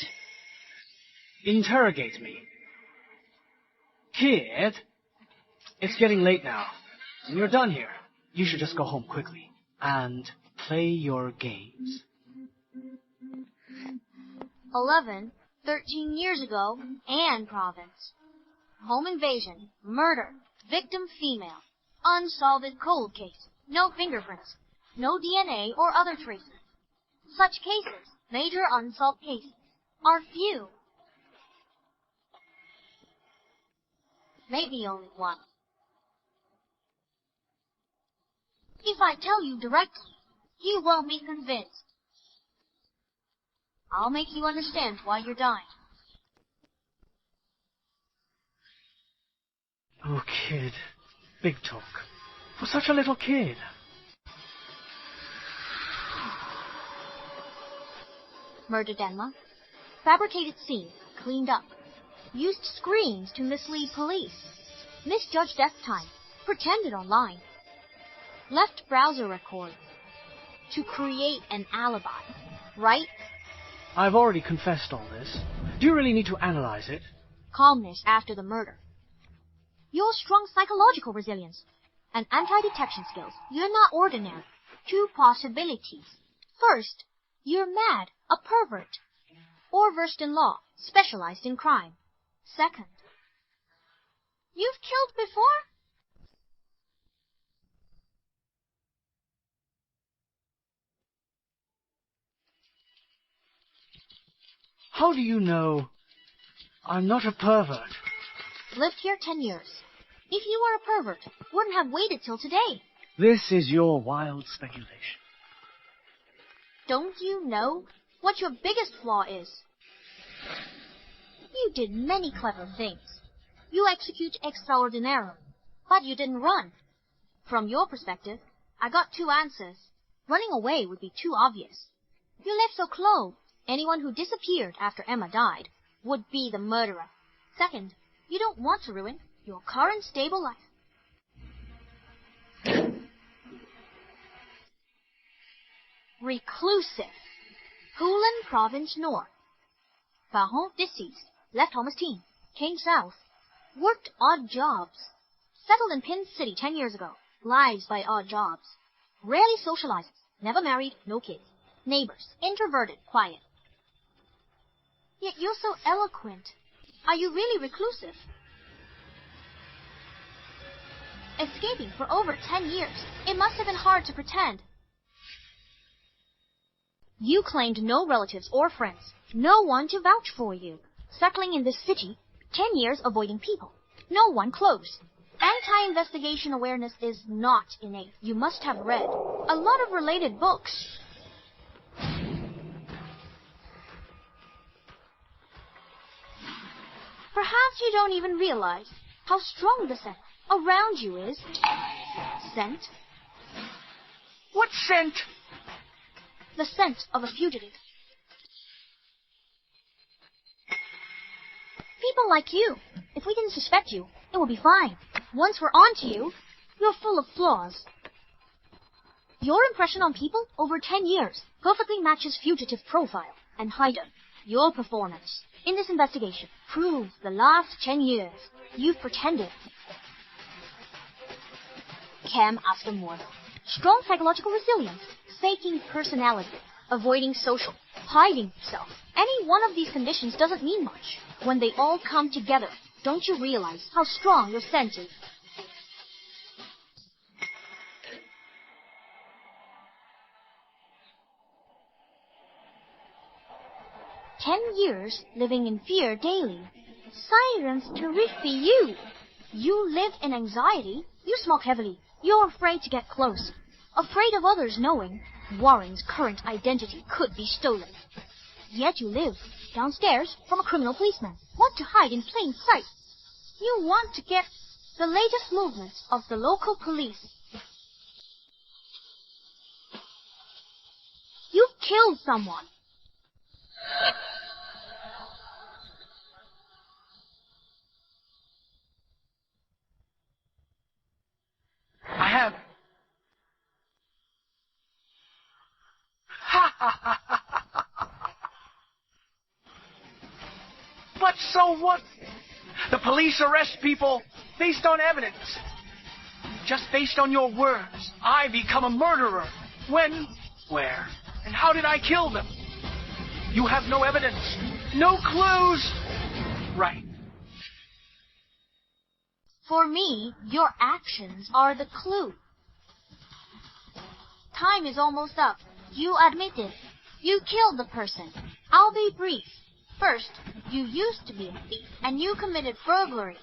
Interrogate me. Kid, it's getting late now. When you're done here, you should just go home quickly and play your games. 13 years ago, Anne Province. Home invasion, murder, victim female, unsolved cold case, no fingerprints, no DNA or other traces. Such cases, major unsolved cases, are few. Maybe only one. If I tell you directly, you won't be convinced. I'll make you understand why you're dying. Oh, kid. Big talk. For such a little kid. Murdered Emma. Fabricated scene, cleaned up. Used screens to mislead police. Misjudged death time. Pretended online. Left browser record. To create an alibi. Right? I've already confessed all this. Do you really need to analyze it? Calmness after the murder. Your strong psychological resilience and anti-detection skills. You're not ordinary. Two possibilities. First, you're mad, a pervert, or versed in law, specialized in crime. Second, you've killed before? How do you know I'm not a pervert? Lived here 10 years. If you were a pervert, wouldn't have waited till today. This is your wild speculation. Don't you know what your biggest flaw is? You did many clever things. You execute extraordinarily, but you didn't run. From your perspective, I got two answers. Running away would be too obvious. You live so close. Anyone who disappeared after Emma died would be the murderer. Second, you don't want to ruin your current stable life. Reclusive. Hulan Province North. Parents deceased. Left home as teen. Came south. Worked odd jobs. Settled in Pin City 10 years ago. Lives by odd jobs. Rarely socializes. Never married. No kids. Neighbors. Introverted. Quiet. Yet you're so eloquent. Are you really reclusive? Escaping for over 10 years. It must have been hard to pretend. You claimed no relatives or friends. No one to vouch for you. Settling in this city, 10 years avoiding people. No one close. Anti-investigation awareness is not innate. You must have read a lot of related books. Perhaps you don't even realize how strong the scent around you is. Scent? What scent? The scent of a fugitive. People like you. If we didn't suspect you, it would be fine. Once we're onto you, you're full of flaws. Your impression on people over 10 years perfectly matches fugitive profile and hider. Your performance in this investigation proves the last 10 years you've pretended. Cam after mortal. Strong psychological resilience, faking personality, avoiding social, hiding yourself. Any one of these conditions doesn't mean much. When they all come together, don't you realize how strong your sense is? "10 years living in fear daily. Sirens terrify you. You live in anxiety. You smoke heavily. You're afraid to get close. Afraid of others knowing Warren's current identity could be stolen. Yet you live downstairs from a criminal policeman. Want to hide in plain sight. You want to get the latest movements of the local police. You've killed someone. So what? The police arrest people based on evidence. Just based on your words, I become a murderer. When, where, and how did I kill them? You have no evidence, no clues. Right. For me, your actions are the clue. Time is almost up. You admit it. You killed the person. I'll be brief. First, you used to be a thief, and you committed burglary.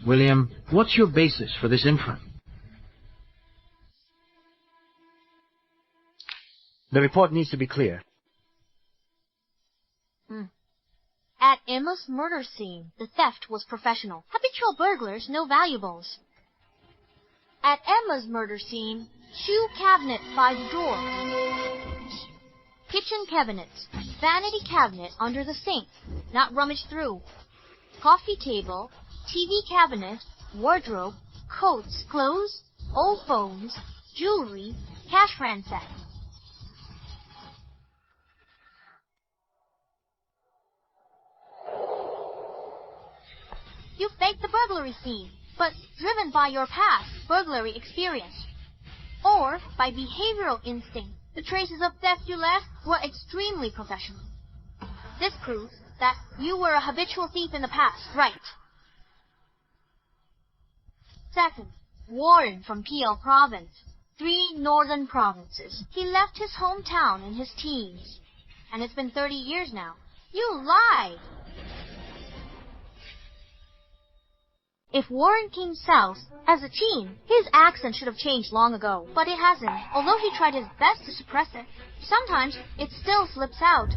William, what's your basis for this inference? The report needs to be clear. At Emma's murder scene, the theft was professional. Habitual burglars, no valuables. At Emma's murder scene, shoe cabinet by the door. Kitchen cabinets, vanity cabinet under the sink, not rummaged through. Coffee table, TV cabinet, wardrobe, coats, clothes, old phones, jewelry, cash ransacked. You faked the burglary scene, but driven by your past burglary experience. Or by behavioral instinct, the traces of theft you left were extremely professional. This proves that you were a habitual thief in the past, right? Second, Warren from PL Province. 3 northern provinces. He left his hometown in his teens. And it's been 30 years now. You lied! If Warren came south as a teen, his accent should have changed long ago, but it hasn't. Although he tried his best to suppress it, sometimes it still slips out.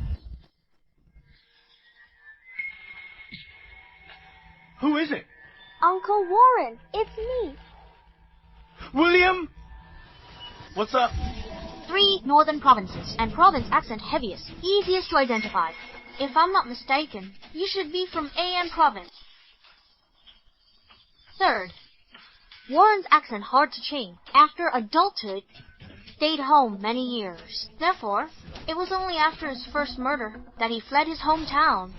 Who is it? Uncle Warren, it's me. William? What's up? 3 northern provinces, and province accent heaviest, easiest to identify. If I'm not mistaken, you should be from AN province. Third, Warren's accent hard to change. After adulthood, stayed home many years. Therefore, it was only after his first murder that he fled his hometown.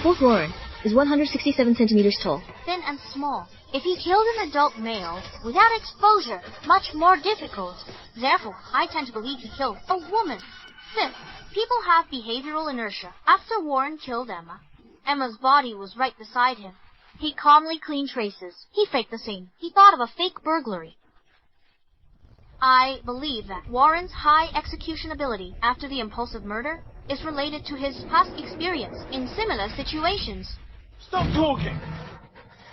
Fourth Warren is 167 centimeters tall. Thin and small. If he killed an adult male without exposure, much more difficult. Therefore, I tend to believe he killed a woman. Fifth, people have behavioral inertia. After Warren killed Emma, Emma's body was right beside him. He calmly cleaned traces. He faked the scene. He thought of a fake burglary. I believe that Warren's high execution ability after the impulsive murder is related to his past experience in similar situations. Stop talking!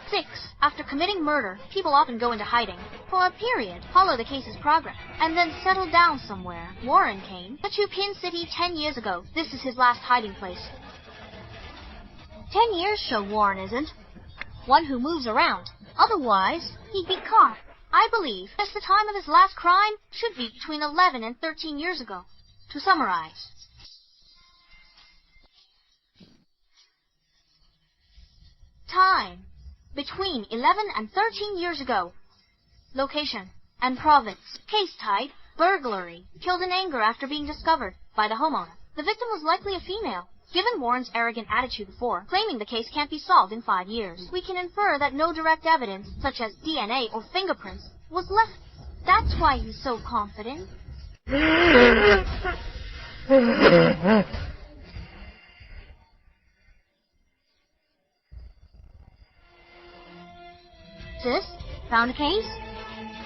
6. After committing murder, people often go into hiding for a period, follow the case's progress, and then settle down somewhere. Warren came to Pin City 10 years ago. This is his last hiding place. 10 years show Warren isn't one who moves around. Otherwise, he'd be caught. I believe that the time of his last crime should be between 11 and 13 years ago. To summarize, time between 11 and 13 years ago. Location and province. Case type, burglary. Killed in anger after being discovered by the homeowner. The victim was likely a female. Given Warren's arrogant attitude before, claiming the case can't be solved in 5 years, we can infer that no direct evidence, such as DNA or fingerprints, was left. That's why he's so confident. Sis, found a case?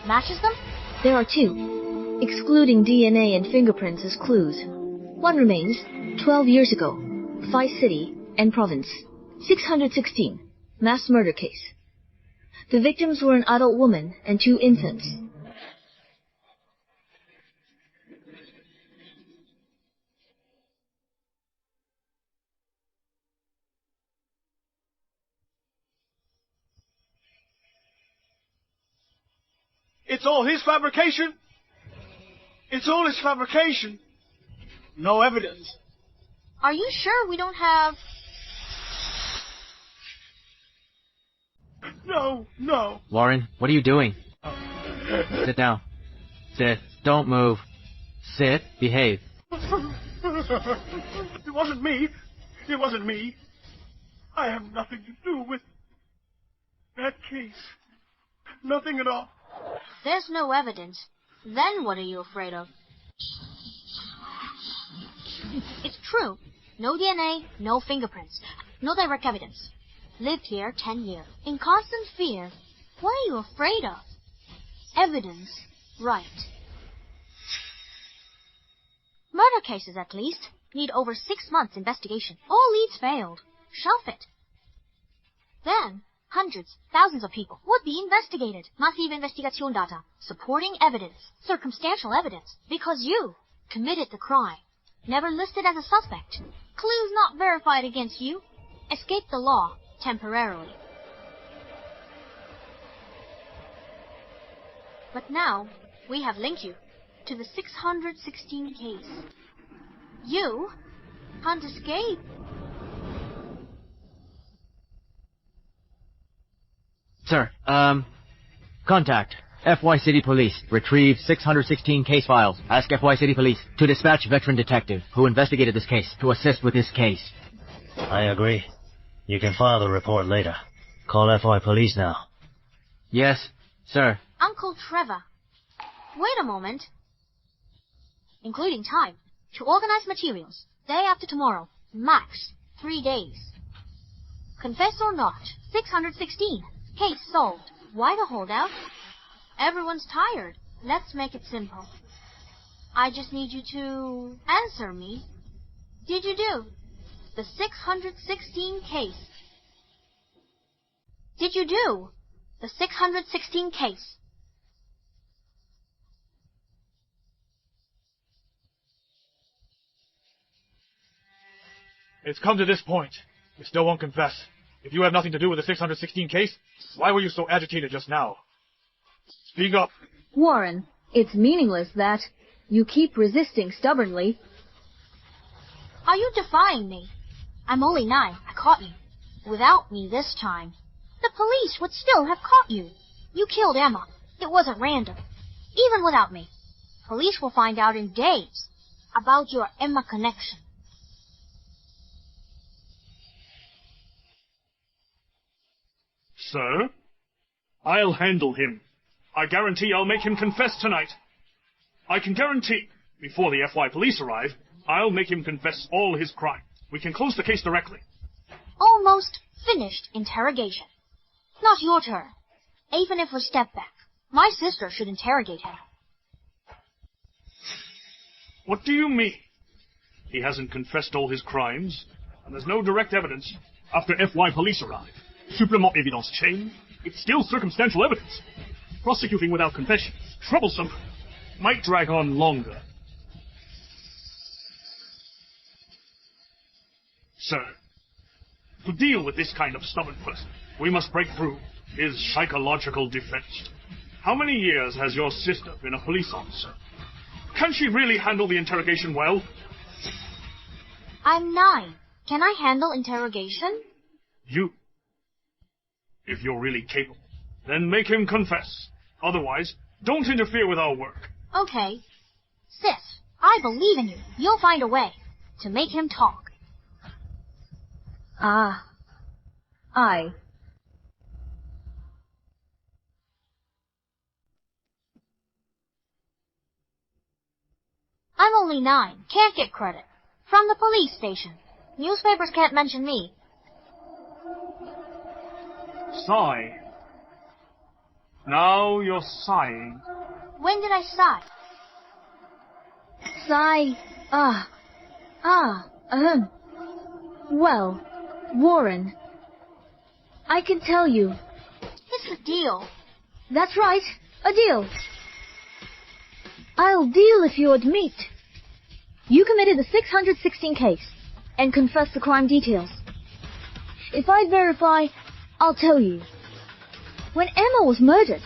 Matches them? There are 2, excluding DNA and fingerprints as clues. One remains, 12 years ago, Phi City and Province, 616, mass murder case. The victims were an adult woman and 2 infants. It's all his fabrication. It's all his fabrication. No evidence. Are you sure we don't have... No. Warren, what are you doing? Sit down. Sit. Don't move. Sit. Behave. It wasn't me. It wasn't me. I have nothing to do with that case. Nothing at all. There's no evidence. Then what are you afraid of? It's true. No DNA, no fingerprints, no direct evidence. Lived here 10 years. In constant fear. What are you afraid of? Evidence. Right. Murder cases, at least, need over 6 months investigation. All leads failed. Shelf it. Then, hundreds, thousands of people would be investigated. Massive investigation data, supporting evidence, circumstantial evidence, because you committed the crime. Never listed as a suspect. Clues not verified against you. Escaped the law, temporarily. But now, we have linked you to the 616 case. You can't escape. Sir, contact FY City Police. Retrieve 616 case files. Ask FY City Police to dispatch veteran detective who investigated this case to assist with this case. I agree. You can file the report later. Call FY Police now. Yes, sir. Uncle Trevor. Wait a moment. Including time to organize materials. Day after tomorrow. Max 3 days. Confess or not. 616. Case solved. Why the holdout? Everyone's tired. Let's make it simple. I just need you to answer me. Did you do the 616 case? Did you do the 616 case? It's come to this point. You still won't confess. If you have nothing to do with the 616 case, why were you so agitated just now? Speak up. Warren, it's meaningless that you keep resisting stubbornly. Are you defying me? I'm only 9. I caught you. Without me this time, the police would still have caught you. You killed Emma. It wasn't random. Even without me, police will find out in days about your Emma connection. Sir, I'll handle him. I guarantee I'll make him confess tonight. I can guarantee, before the FY police arrive, I'll make him confess all his crime. We can close the case directly. Almost finished interrogation. Not your turn. Even if we step back, my sister should interrogate him. What do you mean? He hasn't confessed all his crimes, and there's no direct evidence after FY police arrive. Supplement évidence chain. It's still circumstantial evidence. Prosecuting without confession. Troublesome. Might drag on longer. Sir, to deal with this kind of stubborn person, we must break through his psychological defense. How many years has your sister been a police officer? Can she really handle the interrogation well? I'm 9. Can I handle interrogation? You. If you're really capable, then make him confess. Otherwise, don't interfere with our work. Okay. Sis, I believe in you. You'll find a way to make him talk. I'm only 9. Can't get credit. From the police station. Newspapers can't mention me. Sigh. Now you're sighing. When did I sigh? Well, Warren, I can tell you. It's a deal. That's right, a deal. I'll deal if you admit you committed the 616 case and confess the crime details. If I verify, I'll tell you. When Emma was murdered,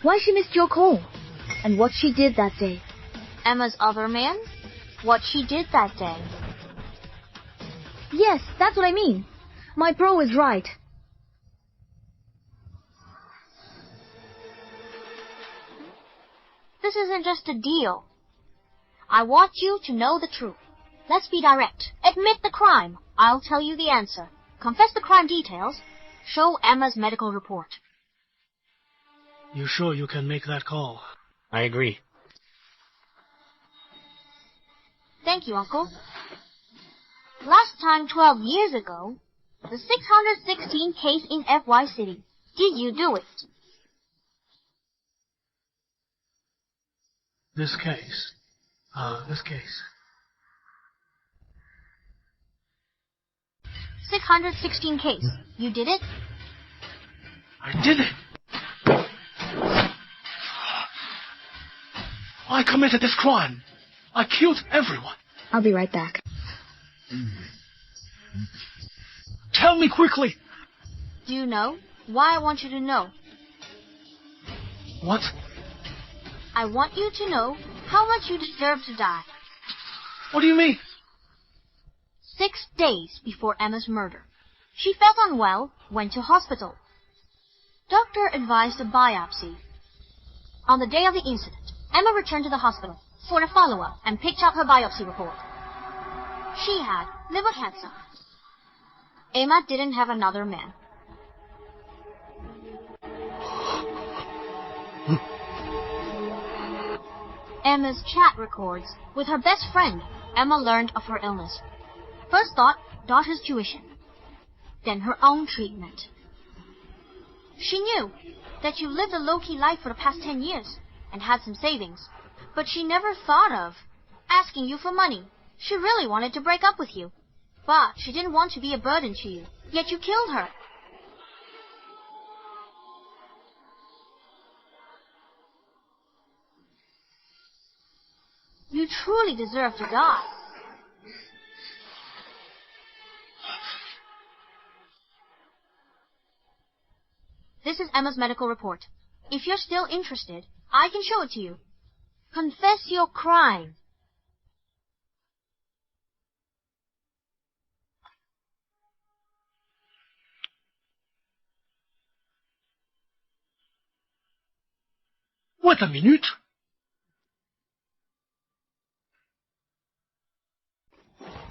why she missed your call, and what she did that day. Emma's other man? What she did that day. Yes, that's what I mean. My pro is right. This isn't just a deal. I want you to know the truth. Let's be direct. Admit the crime. I'll tell you the answer. Confess the crime details. Show Emma's medical report. You sure you can make that call? I agree. Thank you, Uncle. Last time 12 years ago, the 616 case in FY City. Did you do it? This case. This case. 616 case. You did it? I did it! I committed this crime. I killed everyone. I'll be right back. Tell me quickly. Do you know why I want you to know? What? I want you to know how much you deserve to die. What do you mean? 6 days before Emma's murder. She felt unwell, went to hospital. Doctor advised a biopsy. On the day of the incident, Emma returned to the hospital for a follow-up and picked up her biopsy report. She had liver cancer. Emma didn't have another man. Emma's chat records with her best friend. Emma learned of her illness. First thought, daughter's tuition. Then her own treatment. She knew that you lived a low-key life for the past 10 years and had some savings. But she never thought of asking you for money. She really wanted to break up with you. But she didn't want to be a burden to you. Yet you killed her. You truly deserve to die. This is Emma's medical report. If you're still interested, I can show it to you. Confess your crime. Wait a minute.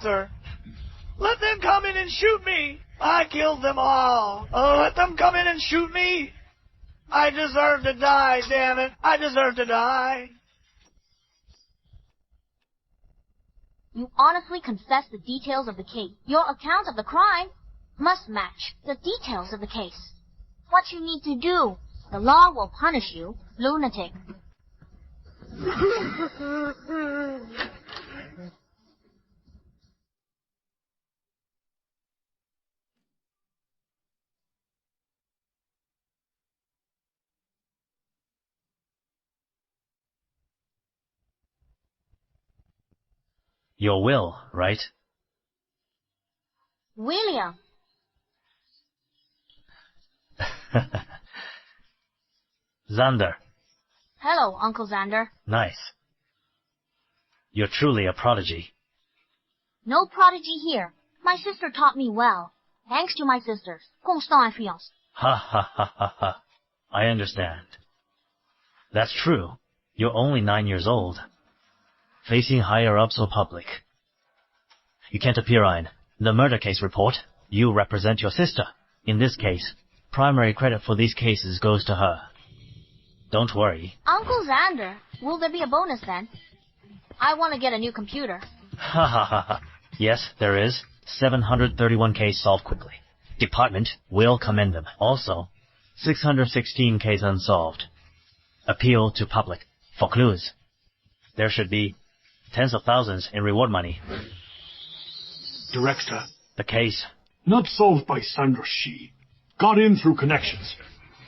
Sir, let them come in and shoot me. I killed them all. Oh, let them come in and shoot me. I deserve to die, damn it. I deserve to die. You honestly confess the details of the case. Your account of the crime must match the details of the case. What you need to do, the law will punish you, lunatic. Your will, right? William. Xander. Hello, Uncle Xander. Nice. You're truly a prodigy. No prodigy here. My sister taught me well. Thanks to my sisters. Constant influence. Ha ha ha ha ha. I understand. That's true. You're only 9 years old. Facing higher-ups or public. You can't appear on the murder case report. You represent your sister. In this case, primary credit for these cases goes to her. Don't worry. Uncle Xander, will there be a bonus then? I want to get a new computer. Ha ha ha ha. Yes, there is. 731 case solved quickly. Department will commend them. Also, 616 case unsolved. Appeal to public for clues. There should be tens of thousands in reward money. Director. The case. Not solved by Sandra Shi. Got in through connections.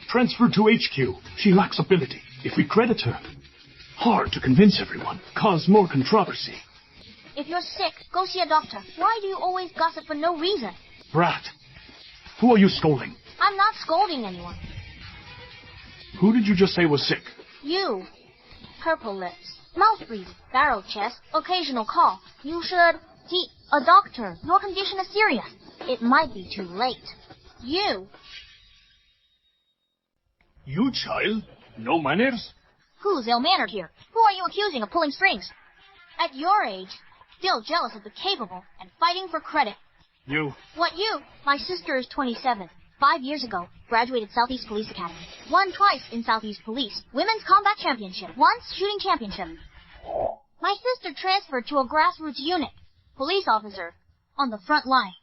Transferred to HQ. She lacks ability. If we credit her. Hard to convince everyone. Cause more controversy. If you're sick, go see a doctor. Why do you always gossip for no reason? Brat. Who are you scolding? I'm not scolding anyone. Who did you just say was sick? You. Purple lips. Mouth breathing. Barrel chest. Occasional cough. You should see a doctor. Your condition is serious. It might be too late. You. You, child? No manners? Who's ill-mannered here? Who are you accusing of pulling strings? At your age, still jealous of the capable and fighting for credit. You. What you? My sister is 27. 5 years ago, graduated Southeast Police Academy. Won twice in Southeast Police. Women's Combat Championship. Once Shooting Championship. My sister transferred to a grassroots unit. Police officer. On the front line.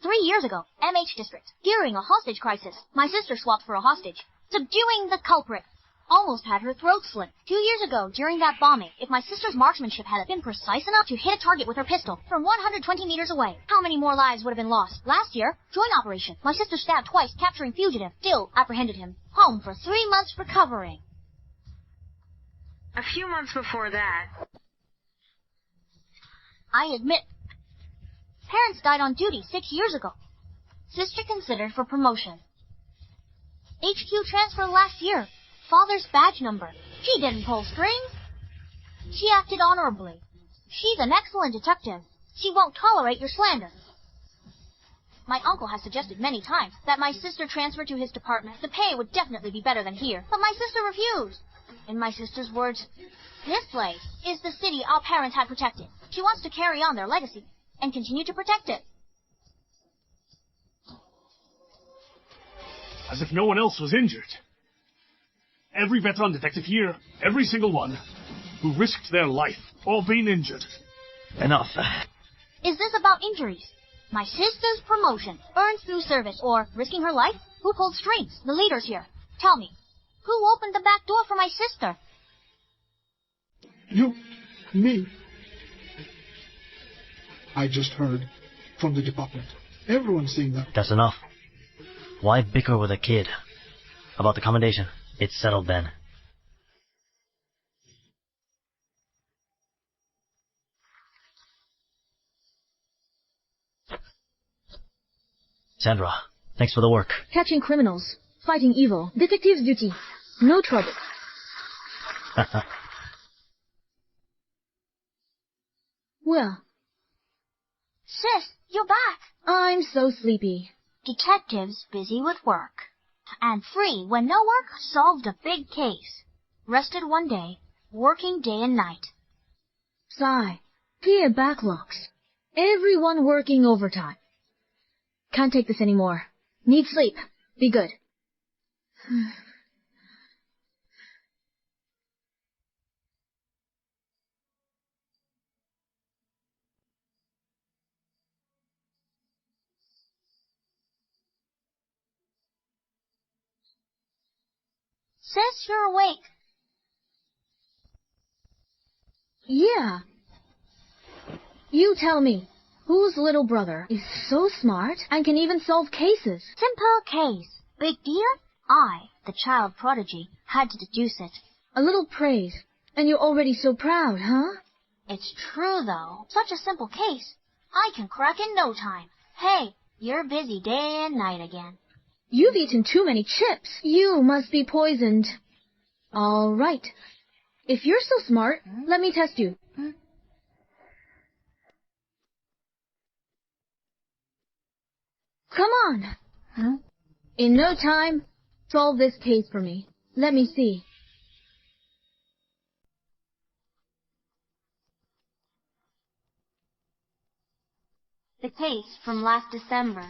3 years ago, MH District. During a hostage crisis, my sister swapped for a hostage. Subduing the culprit. Almost had her throat slit. 2 years ago, during that bombing, if my sister's marksmanship had been precise enough to hit a target with her pistol from 120 meters away, how many more lives would have been lost? Last year, joint operation. My sister stabbed twice, capturing fugitive. Still apprehended him. Home for 3 months recovering. A few months before that. I admit. Parents died on duty 6 years ago. Sister considered for promotion. HQ transfer last year. Father's badge number. She didn't pull strings. She acted honorably. She's an excellent detective. She won't tolerate your slander. My uncle has suggested many times that my sister transfer to his department. The pay would definitely be better than here. But my sister refused. In my sister's words, this place is the city our parents had protected. She wants to carry on their legacy and continue to protect it. As if no one else was injured. Every veteran detective here, every single one, who risked their life, all being injured. Enough. Is this about injuries? My sister's promotion, earned through service, or risking her life? Who pulled strings? The leaders here. Tell me, who opened the back door for my sister? You, me. I just heard from the department. Everyone's saying that. That's enough. Why bicker with a kid? About the commendation. It's settled then. Sandra, thanks for the work. Catching criminals, fighting evil, detective's duty. No trouble. Well. Sis, you're back. I'm so sleepy. Detectives busy with work. And free when no work, solved a big case. Rested one day, working day and night. Sigh. Clear backlogs. Everyone working overtime. Can't take this anymore. Need sleep. Be good. Sis, you're awake. Yeah. You tell me, whose little brother is so smart and can even solve cases? Simple case. Big deal? I, the child prodigy, had to deduce it. A little praise, and you're already so proud, huh? It's true, though. Such a simple case. I can crack in no time. Hey, you're busy day and night again. You've eaten too many chips. You must be poisoned. All right. If you're so smart, let me test you. Come on. In no time, solve this case for me. Let me see. The case from last December.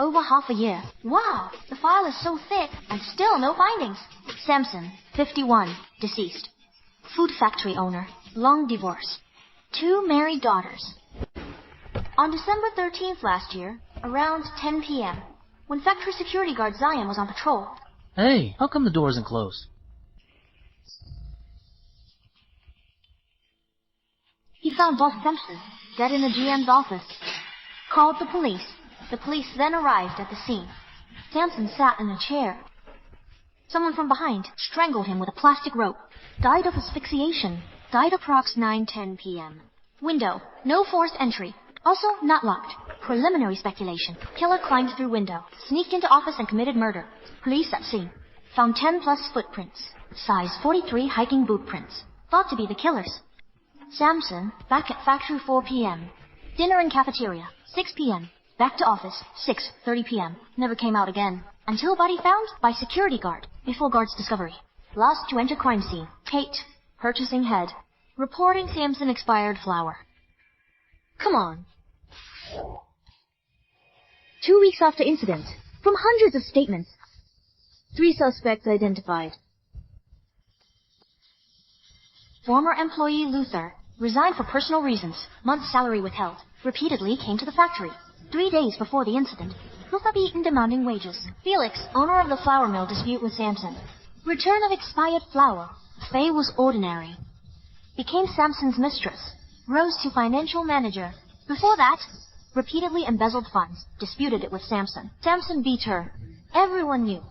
Over half a year. Wow, the file is so thick and still no findings. Samson, 51, deceased. Food factory owner, long divorce. 2 married daughters. On December 13th last year, around 10 p.m., when factory security guard Zion was on patrol. Hey, how come the door isn't closed? He found Boss Simpson dead in the GM's office. Called the police. The police then arrived at the scene. Samson sat in a chair. Someone from behind strangled him with a plastic rope. Died of asphyxiation. Died approx 9:10 p.m. Window. No forced entry. Also not locked. Preliminary speculation. Killer climbed through window. Sneaked into office and committed murder. Police at scene. Found 10 plus footprints. Size 43 hiking boot prints. Thought to be the killers. Samson back at factory 4 p.m. Dinner in cafeteria. 6 p.m. Back to office, 6:30 p.m. Never came out again. Until body found by security guard, before guard's discovery. Last to enter crime scene. Kate, purchasing head. Reporting Samson expired flower. Come on. 2 weeks after incident, from hundreds of statements. 3 suspects identified. Former employee Luther resigned for personal reasons. Month's salary withheld. Repeatedly came to the factory. 3 days before the incident. Luther beaten demanding wages. Felix, owner of the flour mill, dispute with Samson. Return of expired flour. Faye was ordinary. Became Samson's mistress. Rose to financial manager. Before that, repeatedly embezzled funds. Disputed it with Samson. Samson beat her. Everyone knew.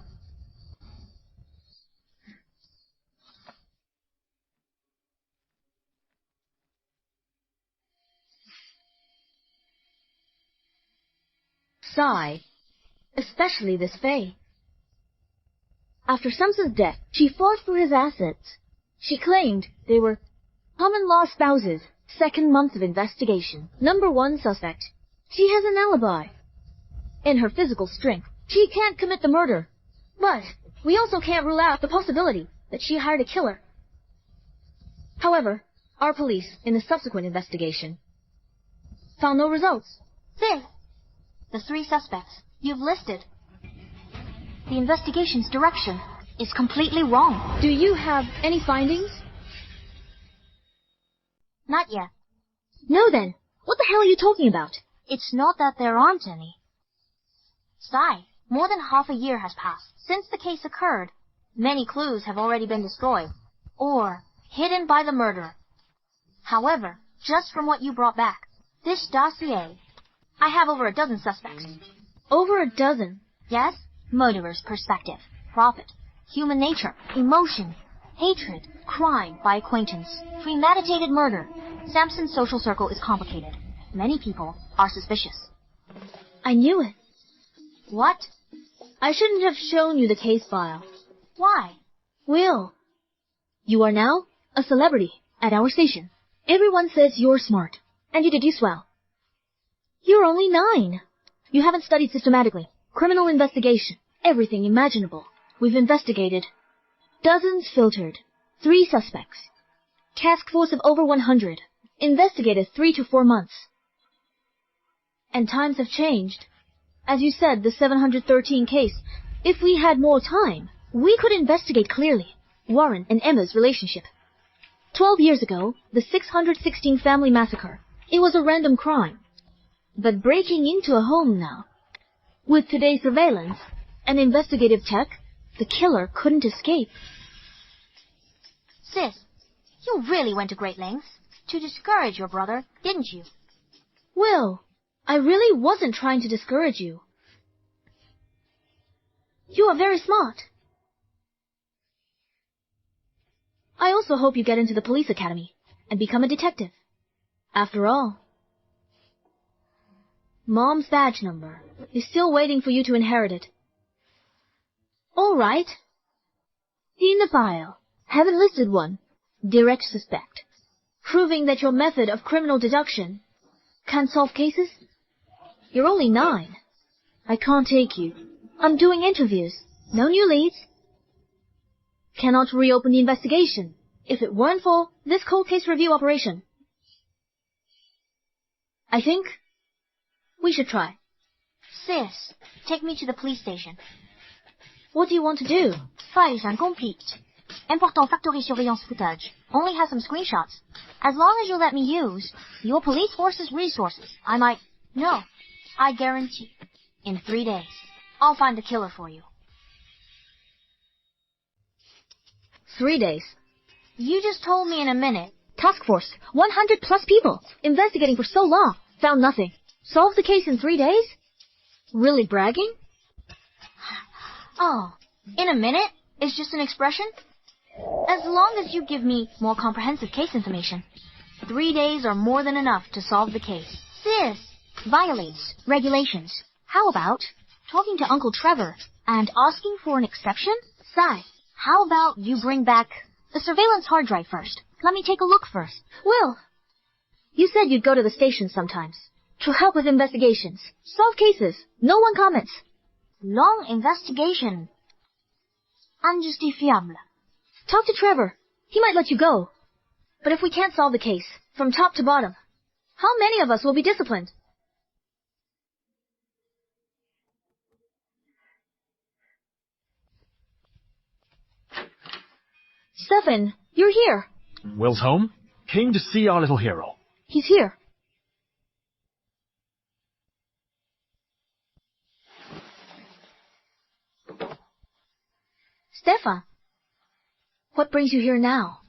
Sigh. Especially this Faye. After Samson's death, she fought for his assets. She claimed they were common-law spouses. 2nd month of investigation. Number 1 suspect. She has an alibi. In her physical strength, she can't commit the murder. But we also can't rule out the possibility that she hired a killer. However, our police, in the subsequent investigation, found no results. Sis, the 3 suspects you've listed. The investigation's direction is completely wrong. Do you have any findings? Not yet. No then. What the hell are you talking about? It's not that there aren't any. Sigh, more than half a year has passed since the case occurred. Many clues have already been destroyed, or hidden by the murderer. However, just from what you brought back, this dossier, I have over a dozen suspects. Over a dozen? Yes, murderer's perspective, profit, human nature, emotion, hatred, crime by acquaintance, premeditated murder. Samson's social circle is complicated. Many people are suspicious. I knew it. What? I shouldn't have shown you the case file. Why? Will, you are now a celebrity at our station. Everyone says you're smart, and you deduce well. You're only 9. You haven't studied systematically. Criminal investigation. Everything imaginable. We've investigated. Dozens filtered. 3 suspects. Task force of over 100. Investigated 3 to 4 months. And times have changed. As you said, the 713 case. If we had more time, we could investigate clearly Warren and Emma's relationship. 12 years ago, the 616 family massacre. It was a random crime. But breaking into a home now. With today's surveillance and investigative tech, the killer couldn't escape. Sis, you really went to great lengths to discourage your brother, didn't you? Will, I really wasn't trying to discourage you. You are very smart. I also hope you get into the police academy and become a detective. After all, Mom's badge number is still waiting for you to inherit it. All right. In the file, haven't listed one. Direct suspect. Proving that your method of criminal deduction can't solve cases? You're only 9. I can't take you. I'm doing interviews. No new leads. Cannot reopen the investigation if it weren't for this cold case review operation. I think we should try. Sis, take me to the police station. What do you want to do? Files incomplete. Important factory surveillance footage. Only has some screenshots. As long as you let me use your police force's resources, I might... No, I guarantee. In 3 days, I'll find the killer for you. 3 days. You just told me in a minute. Task force, 100 plus people, investigating for so long, found nothing. Solved the case in 3 days? Really bragging? Oh, in a minute is just an expression? As long as you give me more comprehensive case information. 3 days are more than enough to solve the case. Sis violates regulations. How about talking to Uncle Trevor and asking for an exception? Sai, how about you bring back the surveillance hard drive first? Let me take a look first. Will, you said you'd go to the station sometimes to help with investigations, solve cases. No one comments. Long investigation. Injustifiable. Talk to Trevor. He might let you go. But if we can't solve the case, from top to bottom, how many of us will be disciplined? Stefan, you're here. Will's home? Came to see our little hero. He's here. Stefan, what brings you here now?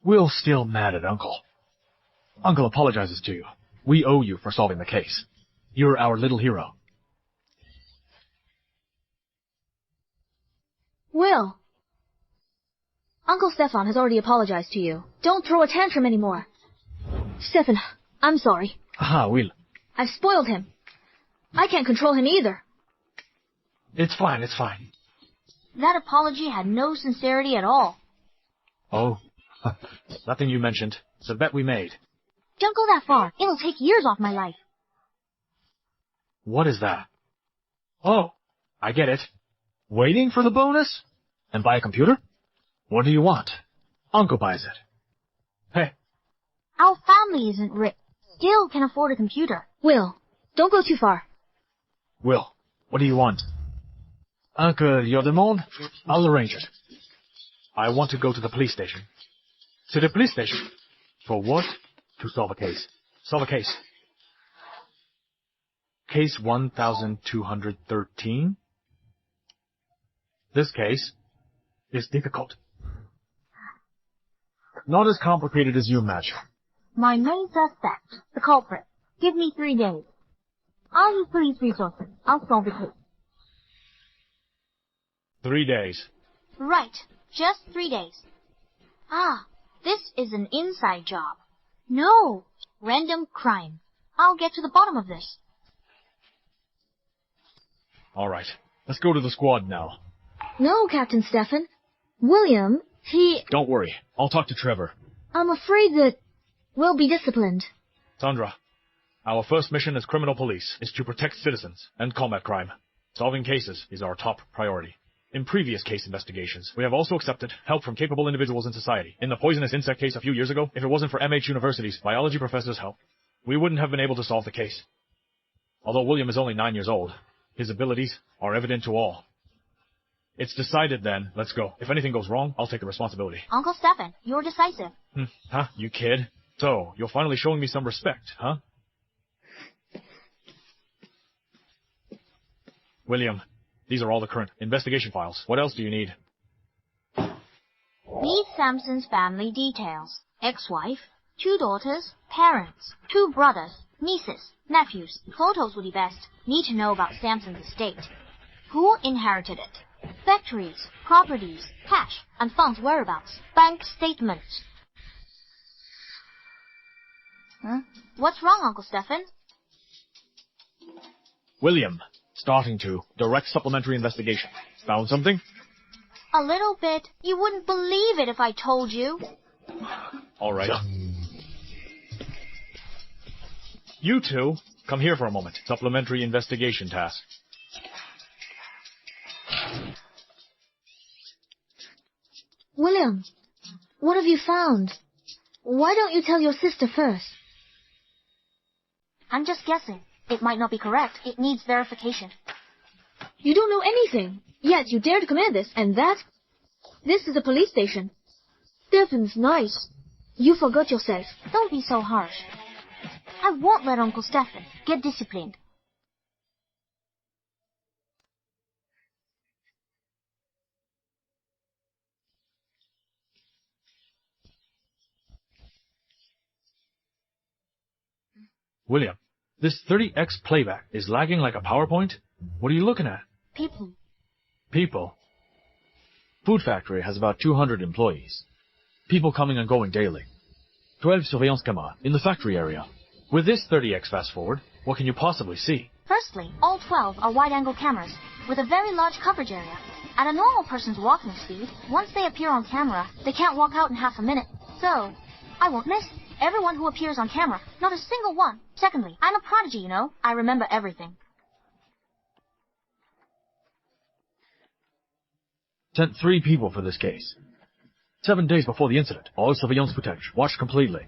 Will's still mad at Uncle. Uncle apologizes to you. We owe you for solving the case. You're our little hero. Will. Uncle Stefan has already apologized to you. Don't throw a tantrum anymore. Stefan, I'm sorry. Aha, Will. I've spoiled him. I can't control him either. It's fine, it's fine. That apology had no sincerity at all. Oh, nothing you mentioned. It's a bet we made. Don't go that far. It'll take years off my life. What is that? Oh, I get it. Waiting for the bonus? And buy a computer? What do you want? Uncle buys it. Hey. Our family isn't rich. Still can afford a computer. Will, don't go too far. Will, what do you want? Uncle, your demande? I'll arrange it. I want to go to the police station. To the police station? For what? To solve a case. Solve a case. Case 1213? This case is difficult. Not as complicated as you imagine. My main suspect, the culprit. Give me 3 days. I'll use police resources. I'll solve the case. 3 days. Right. Just 3 days. Ah, this is an inside job. No. Random crime. I'll get to the bottom of this. All right. Let's go to the squad now. No, Captain Stefan. William, he... Don't worry. I'll talk to Trevor. I'm afraid that we'll be disciplined. Sandra, our first mission as criminal police is to protect citizens and combat crime. Solving cases is our top priority. In previous case investigations, we have also accepted help from capable individuals in society. In the poisonous insect case a few years ago, if it wasn't for MH University's biology professor's help, we wouldn't have been able to solve the case. Although William is only 9 years old, his abilities are evident to all. It's decided then, let's go. If anything goes wrong, I'll take the responsibility. Uncle Stefan, you're decisive. Huh, you kid? So, you're finally showing me some respect, huh? William, these are all the current investigation files. What else do you need? Need Samson's family details. Ex-wife, 2 daughters, parents, 2 brothers, nieces, nephews. Photos would be best. Need to know about Samson's estate. Who inherited it? Factories, properties, cash, and funds whereabouts. Bank statements. Huh? What's wrong, Uncle Stefan? William, starting to. Direct supplementary investigation. Found something? A little bit. You wouldn't believe it if I told you. All right. You two, come here for a moment. Supplementary investigation task. William, what have you found? Why don't you tell your sister first? I'm just guessing. It might not be correct. It needs verification. You don't know anything, yet you dare to command this, and that? This is a police station. Stefan's nice. You forgot yourself. Don't be so harsh. I won't let Uncle Stefan get disciplined. William, this 30x playback is lagging like a PowerPoint? What are you looking at? People. People? Food factory has about 200 employees. People coming and going daily. 12 surveillance cameras in the factory area. With this 30x fast forward, what can you possibly see? Firstly, all 12 are wide-angle cameras with a very large coverage area. At a normal person's walking speed, once they appear on camera, they can't walk out in half a minute. So, I won't miss everyone who appears on camera, not a single one. Secondly, I'm a prodigy, you know. I remember everything. Sent 3 people for this case. 7 days before the incident, all surveillance footage watched completely.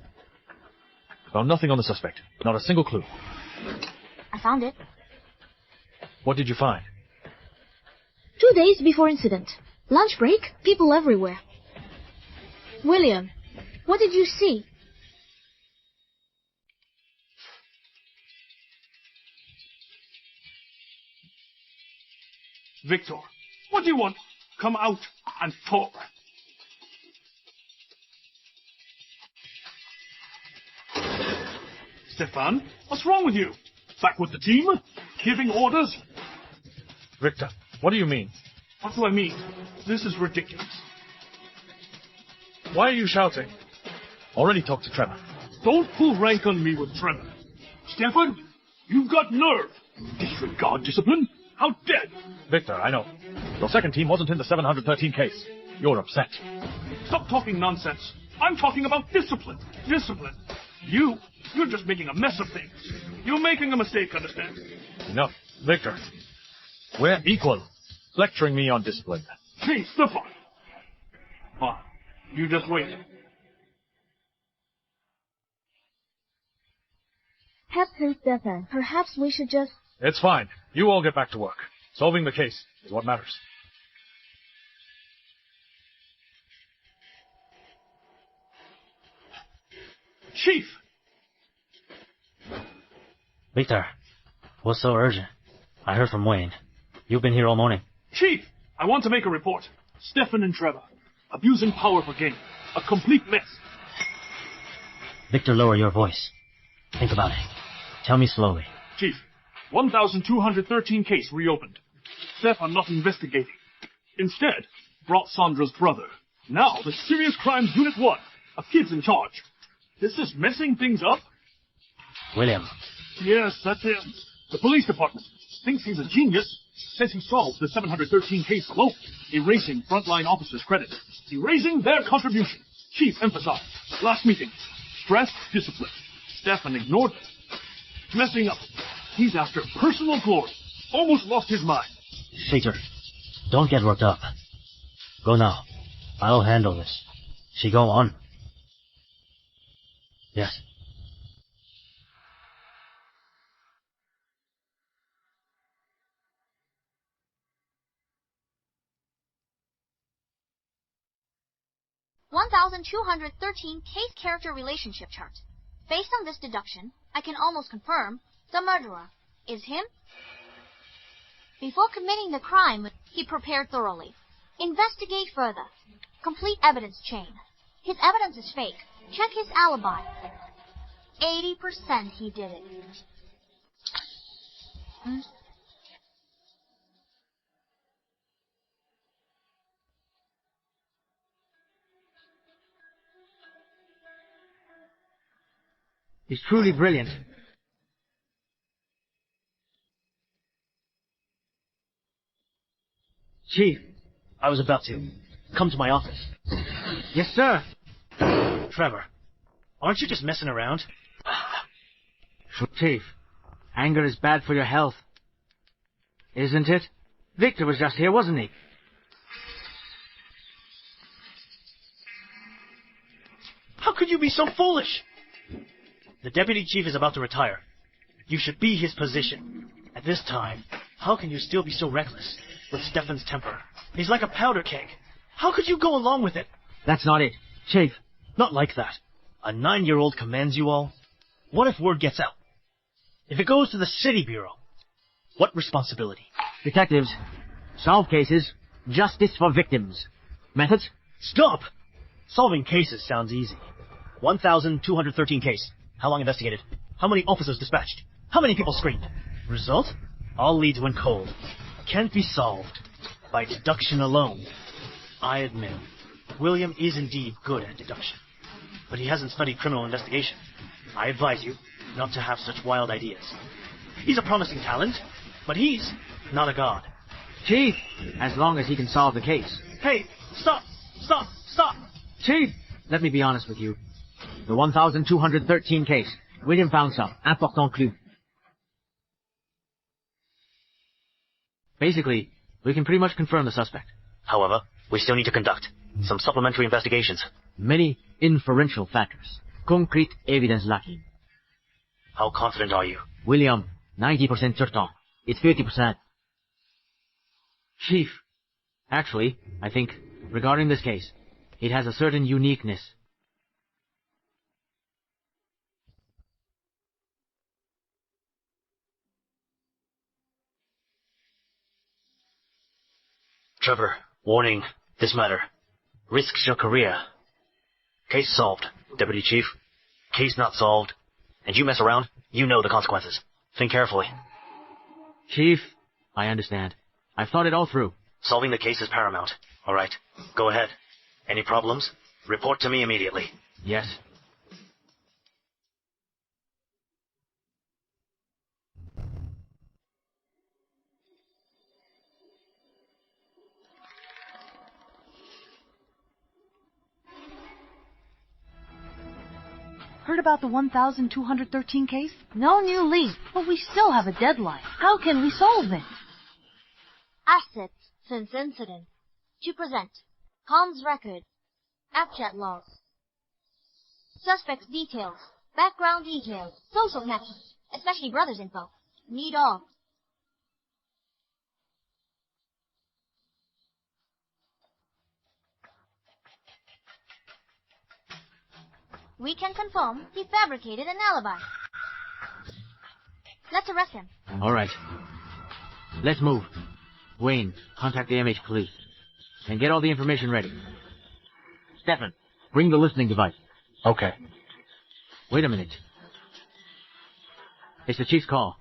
Found nothing on the suspect, not a single clue. I found it. What did you find? 2 days before incident, Lunch break? People everywhere. William, what did you see? Victor, what do you want? Come out and talk. Stefan, what's wrong with you? Back with the team? Giving orders? Victor, what do you mean? What do I mean? This is ridiculous. Why are you shouting? Already talked to Trevor. Don't pull rank on me with Trevor. Stefan, you've got nerve. Disregard discipline? How dare you? Victor, I know. Your second team wasn't in the 713 case. You're upset. Stop talking nonsense. I'm talking about discipline. Discipline. You're just making a mess of things. You're making a mistake, understand? Enough. Victor, we're equal. Lecturing me on discipline. Hey, Stefan. You just wait. Captain Stefan, perhaps we should just... It's fine. You all get back to work. Solving the case is what matters. Chief! Victor, what's so urgent? I heard from Wayne. You've been here all morning. Chief! I want to make a report. Stefan and Trevor. Abusing power for gain. A complete mess. Victor, lower your voice. Think about it. Tell me slowly. Chief, 1,213 case reopened. Stefan not investigating. Instead, brought Sandra's brother. Now the Serious Crimes Unit 1. A kid's in charge. This is messing things up? William. Yes, that's him. The police department thinks he's a genius. Says he solved the 713 case alone, erasing frontline officers' credit, erasing their contribution. Chief emphasized. Last meeting. Stress, discipline. Stefan ignored it. Messing up. He's after personal glory. Almost lost his mind. Victor, don't get worked up. Go now. I'll handle this. She go on. Yes. (1,213) case character relationship chart. Based on this deduction, I can almost confirm the murderer is him. Before committing the crime, he prepared thoroughly. Investigate further. Complete evidence chain. His evidence is fake. Check his alibi. 80% he did it. He's truly brilliant. Chief. I was about to come to my office. Yes, sir. Trevor, aren't you just messing around? Chief, anger is bad for your health. Isn't it? Victor was just here, wasn't he? How could you be so foolish? The deputy chief is about to retire. You should be his position. At this time, how can you still be so reckless with Stefan's temper? He's like a powder keg. How could you go along with it? That's not it. Chief. Not like that. A 9-year-old commands you all. What if word gets out? If it goes to the city bureau, what responsibility? Detectives, solve cases, justice for victims. Methods? Stop! Solving cases sounds easy. 1,213 case. How long investigated? How many officers dispatched? How many people screened? Result? All leads went cold. Can't be solved by deduction alone. I admit, William is indeed good at deduction, but he hasn't studied criminal investigation. I advise you not to have such wild ideas. He's a promising talent, but he's not a god. Chief, as long as he can solve the case. Hey, stop! Stop! Stop! Chief, let me be honest with you. The 1,213 case. William found some. Important clue. Basically, we can pretty much confirm the suspect. However, we still need to conduct some supplementary investigations. Many inferential factors. Concrete evidence lacking. How confident are you? William, 90% certain. It's 50%. Chief, Actually, I think, regarding this case, it has a certain uniqueness. Trevor, warning. This matter risks your career. Case solved, Deputy Chief. Case not solved. And you mess around, you know the consequences. Think carefully. Chief, I understand. I've thought it all through. Solving the case is paramount. All right, go ahead. Any problems? Report to me immediately. Yes. Heard about the 1,213 case? No new lead, but we still have a deadline. How can we solve it? Assets since incident. To present. Comms record. AppChat logs. Suspects details. Background details. Social connections. Especially brothers info. Need all. We can confirm he fabricated an alibi. Let's arrest him. All right. Let's move. Wayne, contact the MH police. And get all the information ready. Stefan, bring the listening device. Okay. Wait a minute. It's the chief's call.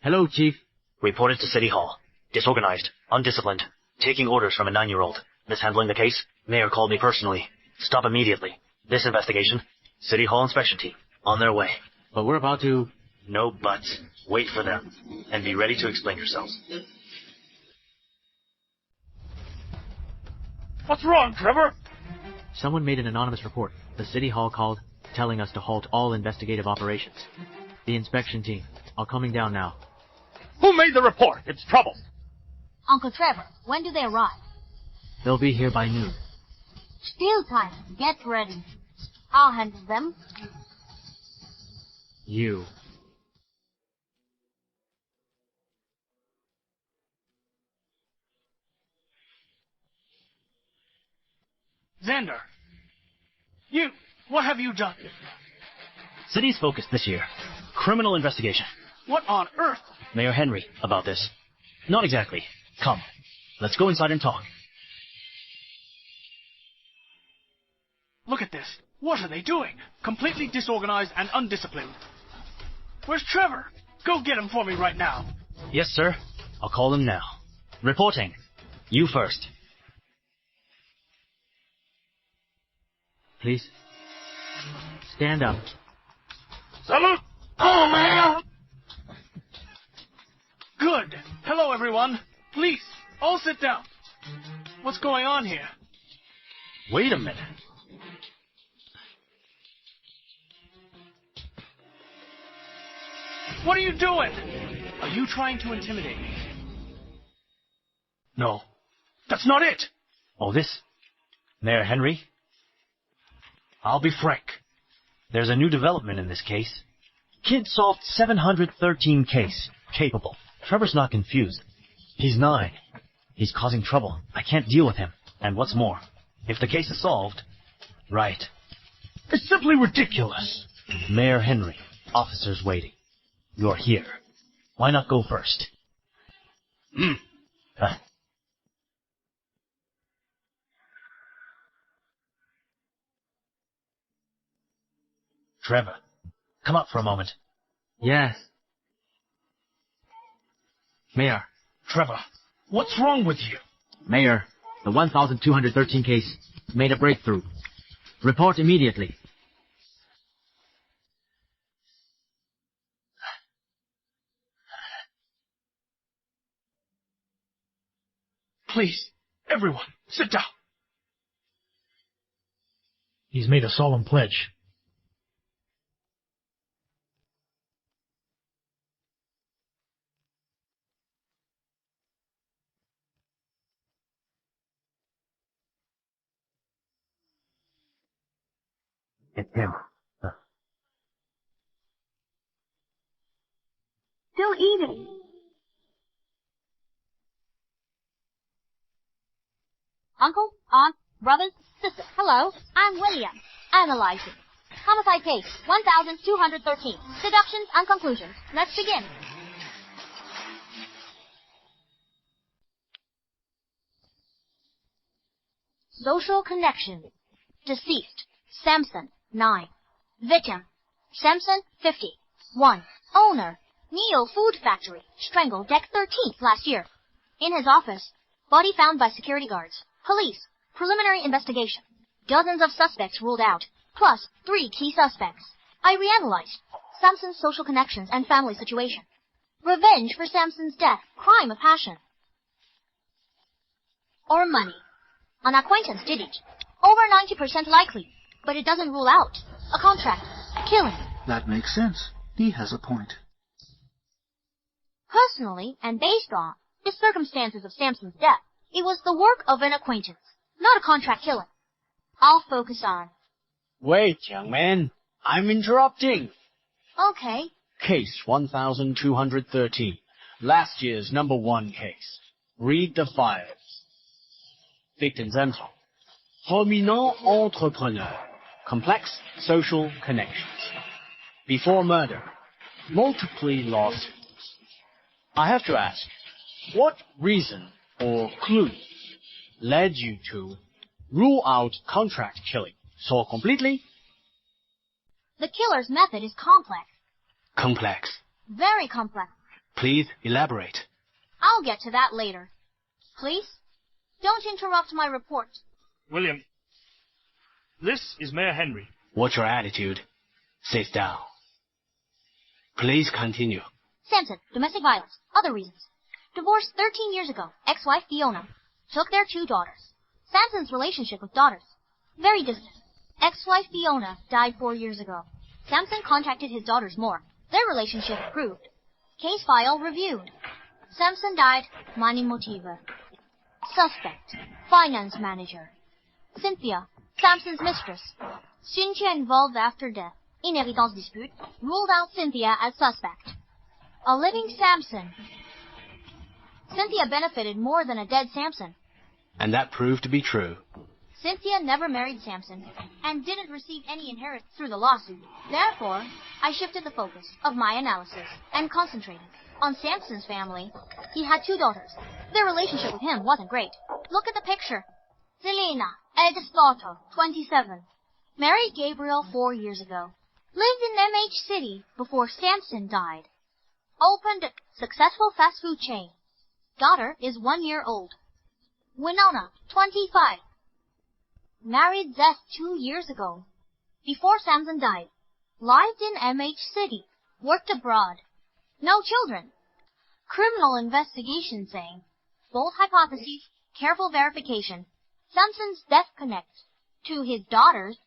Hello, Chief. Reported to City Hall. Disorganized, undisciplined, taking orders from a 9-year-old. Mishandling the case. Mayor called me personally. Stop immediately. This investigation. City Hall inspection team. On their way. But we're about to... No buts. Wait for them. And be ready to explain yourselves. What's wrong, Trevor? Someone made an anonymous report. The City Hall called, telling us to halt all investigative operations. The inspection team are coming down now. Who made the report? It's trouble. Uncle Trevor, when do they arrive? They'll be here by noon. Still time. Get ready. I'll handle them. You. Xander. You. What have you done? City's focus this year. Criminal investigation. What on earth? Mayor Henry, about this. Not exactly. Come. Let's go inside and talk. Look at this. What are they doing? Completely disorganized and undisciplined. Where's Trevor? Go get him for me right now. Yes, sir. I'll call him now. Reporting. You first. Please. Stand up. Salute! Oh, man! Good. Hello, everyone. Please, all sit down. What's going on here? Wait a minute. What are you doing? Are you trying to intimidate me? No. That's not it. Oh, this? Mayor Henry? I'll be frank. There's a new development in this case. Kid solved 713 case. Capable. Trevor's not confused. He's 9. He's causing trouble. I can't deal with him. And what's more, if the case is solved... Right. It's simply ridiculous. Mayor Henry, officers waiting. You're here. Why not go first? Trevor, come up for a moment. Yes. Mayor. Trevor, what's wrong with you? Mayor, the 1,213 case made a breakthrough. Report immediately. Please, everyone, sit down. He's made a solemn pledge. It's him. Still eating. Uncle, aunt, brothers, sister. Hello, I'm William. Analyzing. Homicide case 1213. Deductions and conclusions. Let's begin. Social connection. Deceased, Samson, 9. Victim, Samson, 50. 1. Owner, Neo Food Factory, strangled Deck 13th last year. In his office, body found by security guards. Police, preliminary investigation. Dozens of suspects ruled out, plus 3 key suspects. I reanalyzed Samson's social connections and family situation. Revenge for Samson's death, crime of passion. Or money. An acquaintance did it. Over 90% likely, but it doesn't rule out a contract, killing. That makes sense. He has a point. Personally, and based on the circumstances of Samson's death, it was the work of an acquaintance, not a contract killing. I'll focus on. Wait, young man. I'm interrupting. Okay. Case 1213. Last year's #1 case. Read the files. Victim's info. Prominent entrepreneur. Complex social connections. Before murder. Multiple lawsuits. I have to ask, what reason or clue led you to rule out contract killing so completely? The killer's method is complex. Complex. Very complex. Please elaborate. I'll get to that later. Please, don't interrupt my report. William, this is Mayor Henry. What's your attitude? Sit down. Please continue. Samson, domestic violence, other reasons. Divorced 13 years ago, ex-wife Fiona. Took their 2 daughters. Samson's relationship with daughters. Very distant. Ex-wife Fiona died 4 years ago. Samson contacted his daughters more. Their relationship improved. Case file reviewed. Samson died, money motive. Suspect, finance manager. Cynthia, Samson's mistress. Cynthia involved after death. Inheritance dispute, ruled out Cynthia as suspect. A living Samson. Cynthia benefited more than a dead Samson. And that proved to be true. Cynthia never married Samson and didn't receive any inheritance through the lawsuit. Therefore, I shifted the focus of my analysis and concentrated on Samson's family. He had 2 daughters. Their relationship with him wasn't great. Look at the picture. Selena, eldest daughter, 27. Married Gabriel 4 years ago. Lived in MH City before Samson died. Opened a successful fast food chain. Daughter is 1 year old. Winona, 25. Married Zeth 2 years ago. Before Samson died. Lived in MH City. Worked abroad. No children. Criminal investigation saying. Bold hypotheses, careful verification. Samson's death connects to his daughters.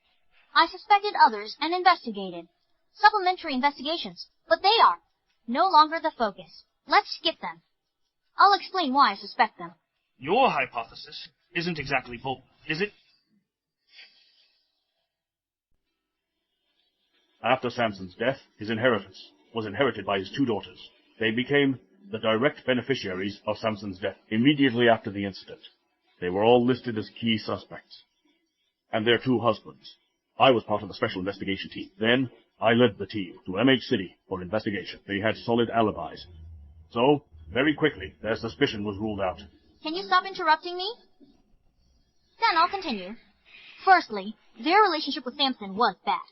I suspected others and investigated. Supplementary investigations, but they are no longer the focus. Let's skip them. I'll explain why I suspect them. Your hypothesis isn't exactly bold, is it? After Samson's death, his inheritance was inherited by his 2 daughters. They became the direct beneficiaries of Samson's death immediately after the incident. They were all listed as key suspects. And their 2 husbands. I was part of the special investigation team. Then, I led the team to MH City for investigation. They had solid alibis. So, very quickly, their suspicion was ruled out. Can you stop interrupting me? Then I'll continue. Firstly, their relationship with Samson was bad.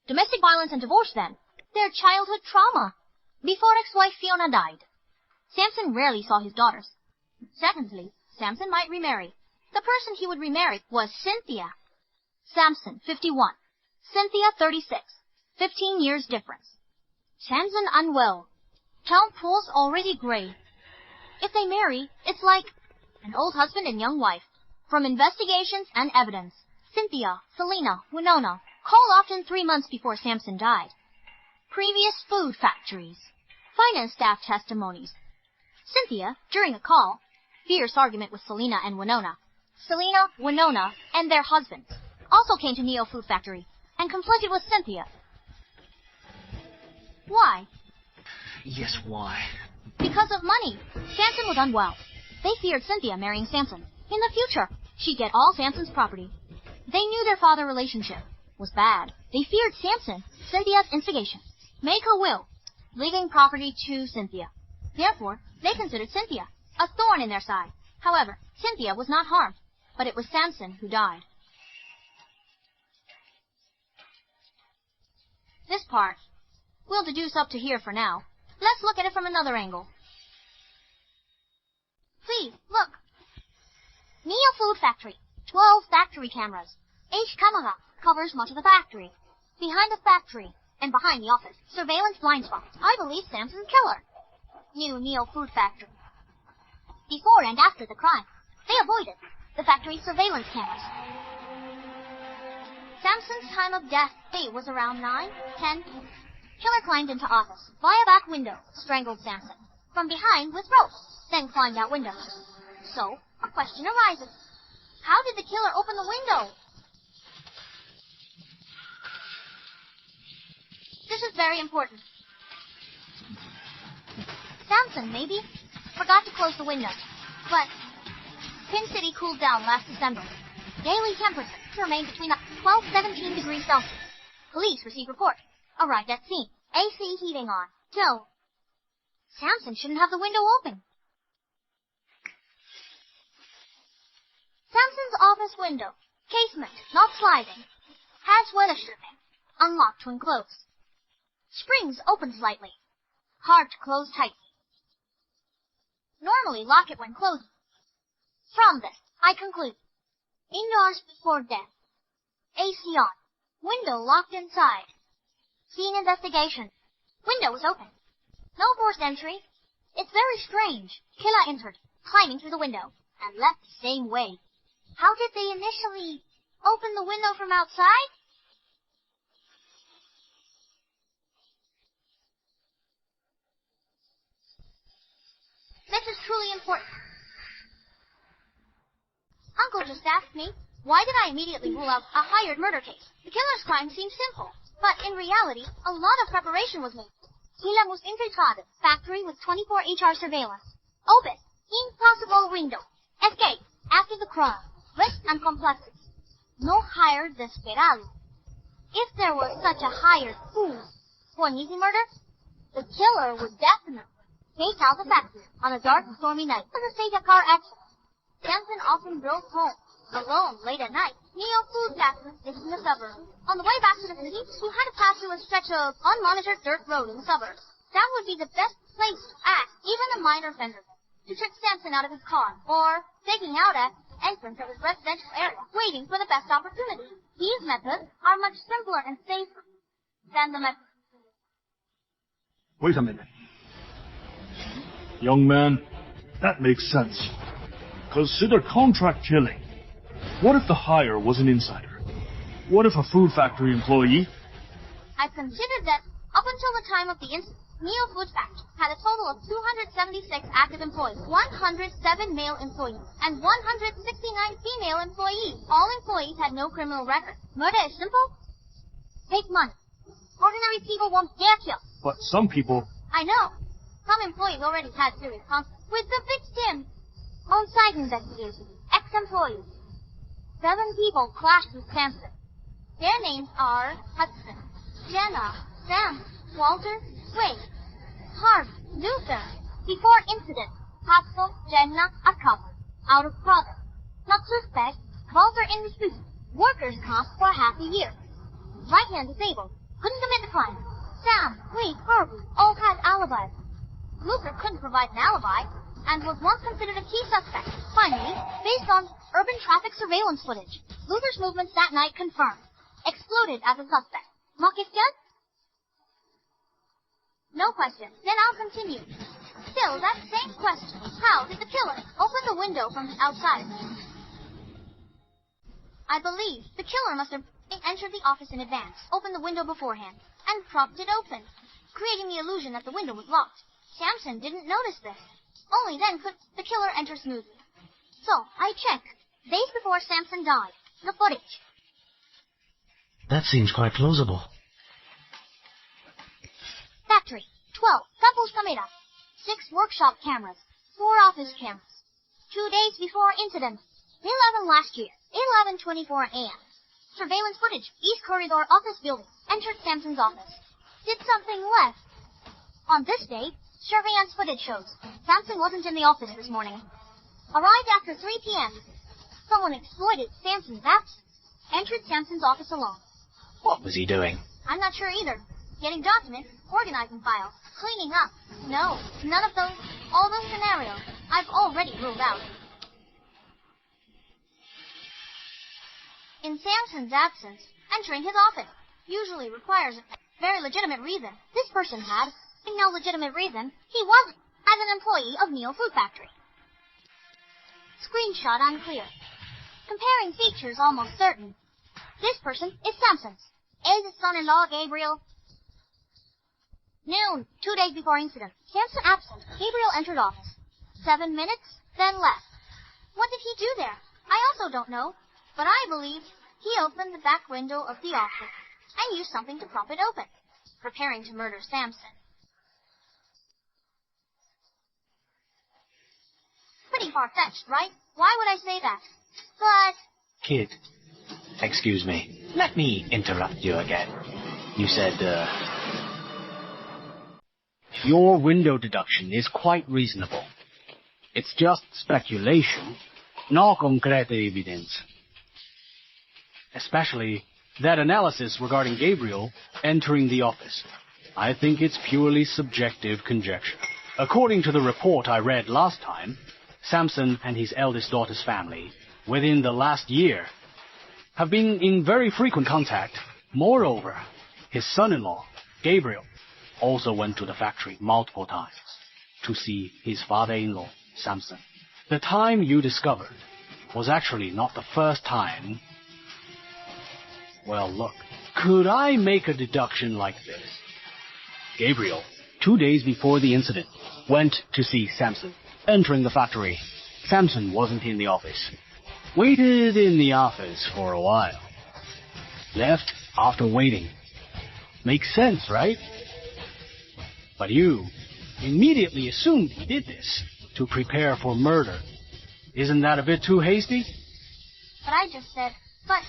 Domestic violence and divorce then. Their childhood trauma. Before ex-wife Fiona died. Samson rarely saw his daughters. Secondly, Samson might remarry. The person he would remarry was Cynthia. Samson, 51. Cynthia, 36. 15 years difference. Samson unwell. Town pool's already gray. If they marry, it's like an old husband and young wife. From investigations and evidence, Cynthia, Selena, Winona, call often 3 months before Samson died. Previous food factories. Finance staff testimonies. Cynthia, during a call, fierce argument with Selena and Winona. Selena, Winona, and their husbands also came to Neo Food Factory and conflicted with Cynthia. Why? Yes, why? Because of money. Samson was unwell. They feared Cynthia marrying Samson. In the future, she'd get all Samson's property. They knew their father relationship was bad. They feared Samson, Cynthia's instigation, make a will, leaving property to Cynthia. Therefore, they considered Cynthia a thorn in their side. However, Cynthia was not harmed, but it was Samson who died. This part we'll deduce up to here for now. Let's look at it from another angle. Please, look. Neo Food Factory. 12 factory cameras. Each camera covers much of the factory. Behind the factory and behind the office, surveillance blind spot. I believe Samson's killer. New Neo Food Factory. Before and after the crime, they avoided the factory's surveillance cameras. Samson's time of death date was around 9:10. Killer climbed into office via back window, strangled Samson from behind with rope, then climbed out window. So, a question arises. How did the killer open the window? This is very important. Samson, maybe, forgot to close the window. But Pin City cooled down last December. Daily temperature remained between 12-17 degrees Celsius. Police received report. Arrived at scene. AC heating on. So, Samson shouldn't have the window open. Samson's office window, casement, not sliding, has weather stripping, unlocked when closed. Springs open slightly, hard to close tightly. Normally lock it when closing. From this, I conclude, indoors before death, AC on, window locked inside. Scene investigation, window was open. No forced entry. It's very strange. Killer entered, climbing through the window, and left the same way. How did they initially open the window from outside? This is truly important. Uncle just asked me, why did I immediately rule out a hired murder case? The killer's crime seemed simple, but in reality, a lot of preparation was made. Sila was infiltrated, factory with 24 HR surveillance. Open, impossible window. Escape, after the crime. Risk and complexity. No hired desperado. If there was such a hired fool for an easy murder, the killer would definitely take out the factory on a dark, stormy night. For the sake of car accident, Samson often drove home alone late at night. Neo Food Factory is in the suburbs. On the way back to the city, he had to pass through a stretch of unmonitored dirt road in the suburbs. That would be the best place to act, even a minor offender, to trick Samson out of his car, or taking out at entrance of his residential area, waiting for the best opportunity. These methods are much simpler and safer than the method. Wait a minute. Young man, that makes sense. Consider contract killing. What if the hire was an insider? What if a food factory employee? I've considered that up until the time of the incident, Neo Food Factory had a total of 276 active employees, 107 male employees, and 169 female employees. All employees had no criminal record. Murder is simple. Take money. Ordinary people won't dare kill. But some people... I know. Some employees already had serious conflict with the victim. On-site investigation. Ex-employees. 7 people clashed with Samson. Their names are Hudson, Jenna, Sam, Walter, Wade, Harvey, Luther. Before incident, Hudson, Jenna are covered. Out of product. Not suspect. Walter in dispute. Workers' comp for half a year. Right hand disabled. Couldn't commit the crime. Sam, Wade, Harvey all had alibis. Luther couldn't provide an alibi and was once considered a key suspect. Finally, based on urban traffic surveillance footage, Luther's movements that night confirmed. Excluded as a suspect. No question? No question. Then I'll continue. Still, that same question. How did the killer open the window from the outside? I believe the killer must have entered the office in advance, opened the window beforehand, and propped it open, creating the illusion that the window was locked. Samson didn't notice this. Only then could the killer enter smoothly. So, I check. Days before Samson died. The footage. That seems quite plausible. Factory. 12. Campus camera. 6 workshop cameras. 4 office cameras. 2 days before incident. 11 last year. 11:24 a.m. Surveillance footage. East Corridor office building. Entered Sampson's office. Did something left. On this day, surveillance footage shows Sampson wasn't in the office this morning. Arrived after 3 p.m. Someone exploited Sampson's absence. Entered Sampson's office alone. What was he doing? I'm not sure either. Getting documents, organizing files, cleaning up. No, none of those. All those scenarios I've already ruled out. In Sampson's absence, entering his office usually requires a very legitimate reason. This person had no legitimate reason. He wasn't as an employee of Neo Food Factory. Screenshot unclear. Comparing features almost certain. This person is Sampson's. Is his son-in-law Gabriel? Noon, 2 days before incident. Sampson absent. Gabriel entered office. 7 minutes, then left. What did he do there? I also don't know, but I believe he opened the back window of the office and used something to prop it open, preparing to murder Sampson. Pretty far-fetched, right? Why would I say that? But... Kid, excuse me. Let me interrupt you again. You said, your window deduction is quite reasonable. It's just speculation, no concrete evidence. Especially that analysis regarding Gabriel entering the office. I think it's purely subjective conjecture. According to the report I read last time, Sampson and his eldest daughter's family, within the last year, have been in very frequent contact. Moreover, his son-in-law, Gabriel, also went to the factory multiple times to see his father-in-law, Sampson. The time you discovered was actually not the first time. Well, look, could I make a deduction like this? Gabriel, 2 days before the incident, went to see Sampson. Entering the factory, Sampson wasn't in the office. Waited in the office for a while. Left after waiting. Makes sense, right? But you immediately assumed he did this to prepare for murder. Isn't that a bit too hasty? But I just said, but...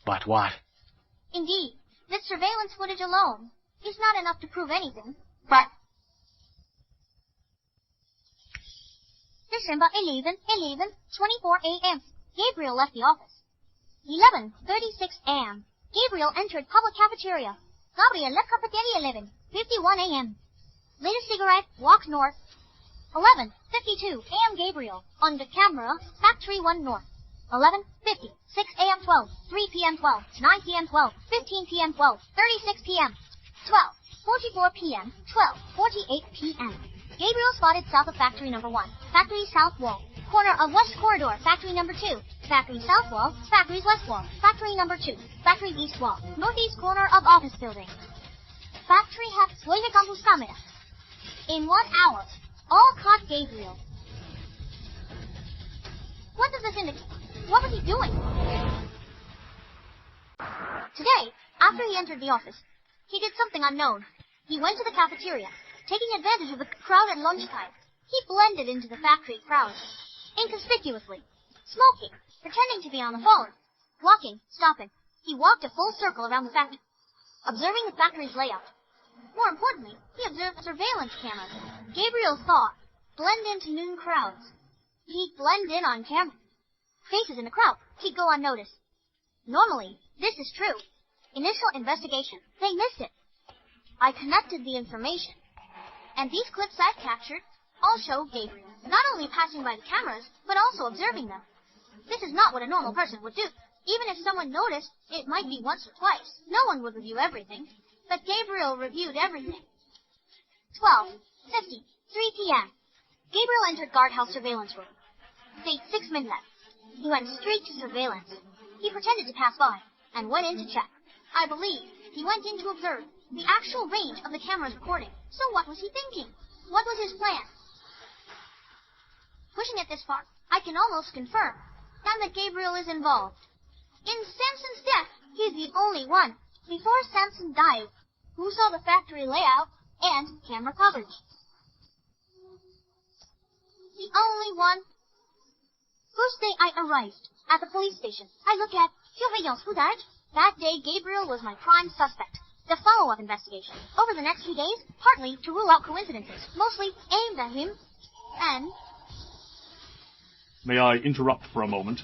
But what? Indeed, this surveillance footage alone is not enough to prove anything, but... December 11:24 a.m. Gabriel left the office. 11:36 a.m. Gabriel entered public cafeteria. Gabriel left cafeteria 11:51 a.m. Lit a cigarette, walked north. 11:52 a.m. Gabriel, on the camera, Factory 1 North. 11:50, 6 a.m. 12, 3 p.m. 12, 9 p.m. 12, 15 p.m. 12, 36 p.m. 12:44 p.m. 12:48 p.m. Gabriel spotted south of Factory number 1, Factory south wall, corner of West Corridor, Factory number 2, Factory south wall, Factory's west wall, Factory number 2, Factory east wall, northeast corner of office building. Factory had 9 campus cameras. In 1 hour, all caught Gabriel. What does this indicate? What was he doing? Today, after he entered the office, he did something unknown. He went to the cafeteria, taking advantage of the crowd at lunchtime. He blended into the factory crowd, inconspicuously, smoking, pretending to be on the phone, walking, stopping. He walked a full circle around the factory, observing the factory's layout. More importantly, he observed surveillance cameras. Gabriel thought, blend into noon crowds. He'd blend in on camera. Faces in the crowd, he'd go unnoticed. Normally, this is true. Initial investigation, they missed it. I connected the information, and these clips I've captured all show Gabriel not only passing by the cameras, but also observing them. This is not what a normal person would do. Even if someone noticed, it might be once or twice. No one would review everything. But Gabriel reviewed everything. 12:50, 3 p.m. Gabriel entered guardhouse surveillance room. Date 6 midnight. He went straight to surveillance. He pretended to pass by and went in to check. I believe he went in to observe the actual range of the camera's recording. So what was he thinking? What was his plan? Pushing it this far, I can almost confirm now that Gabriel is involved. In Sampson's death, he's the only one, before Sampson died, who saw the factory layout and camera coverage. The only one First day I arrived at the police station, I look at surveillance. Who died? That day, Gabriel was my prime suspect. The follow-up investigation over the next few days, partly to rule out coincidences, mostly aimed at him, and... May I interrupt for a moment?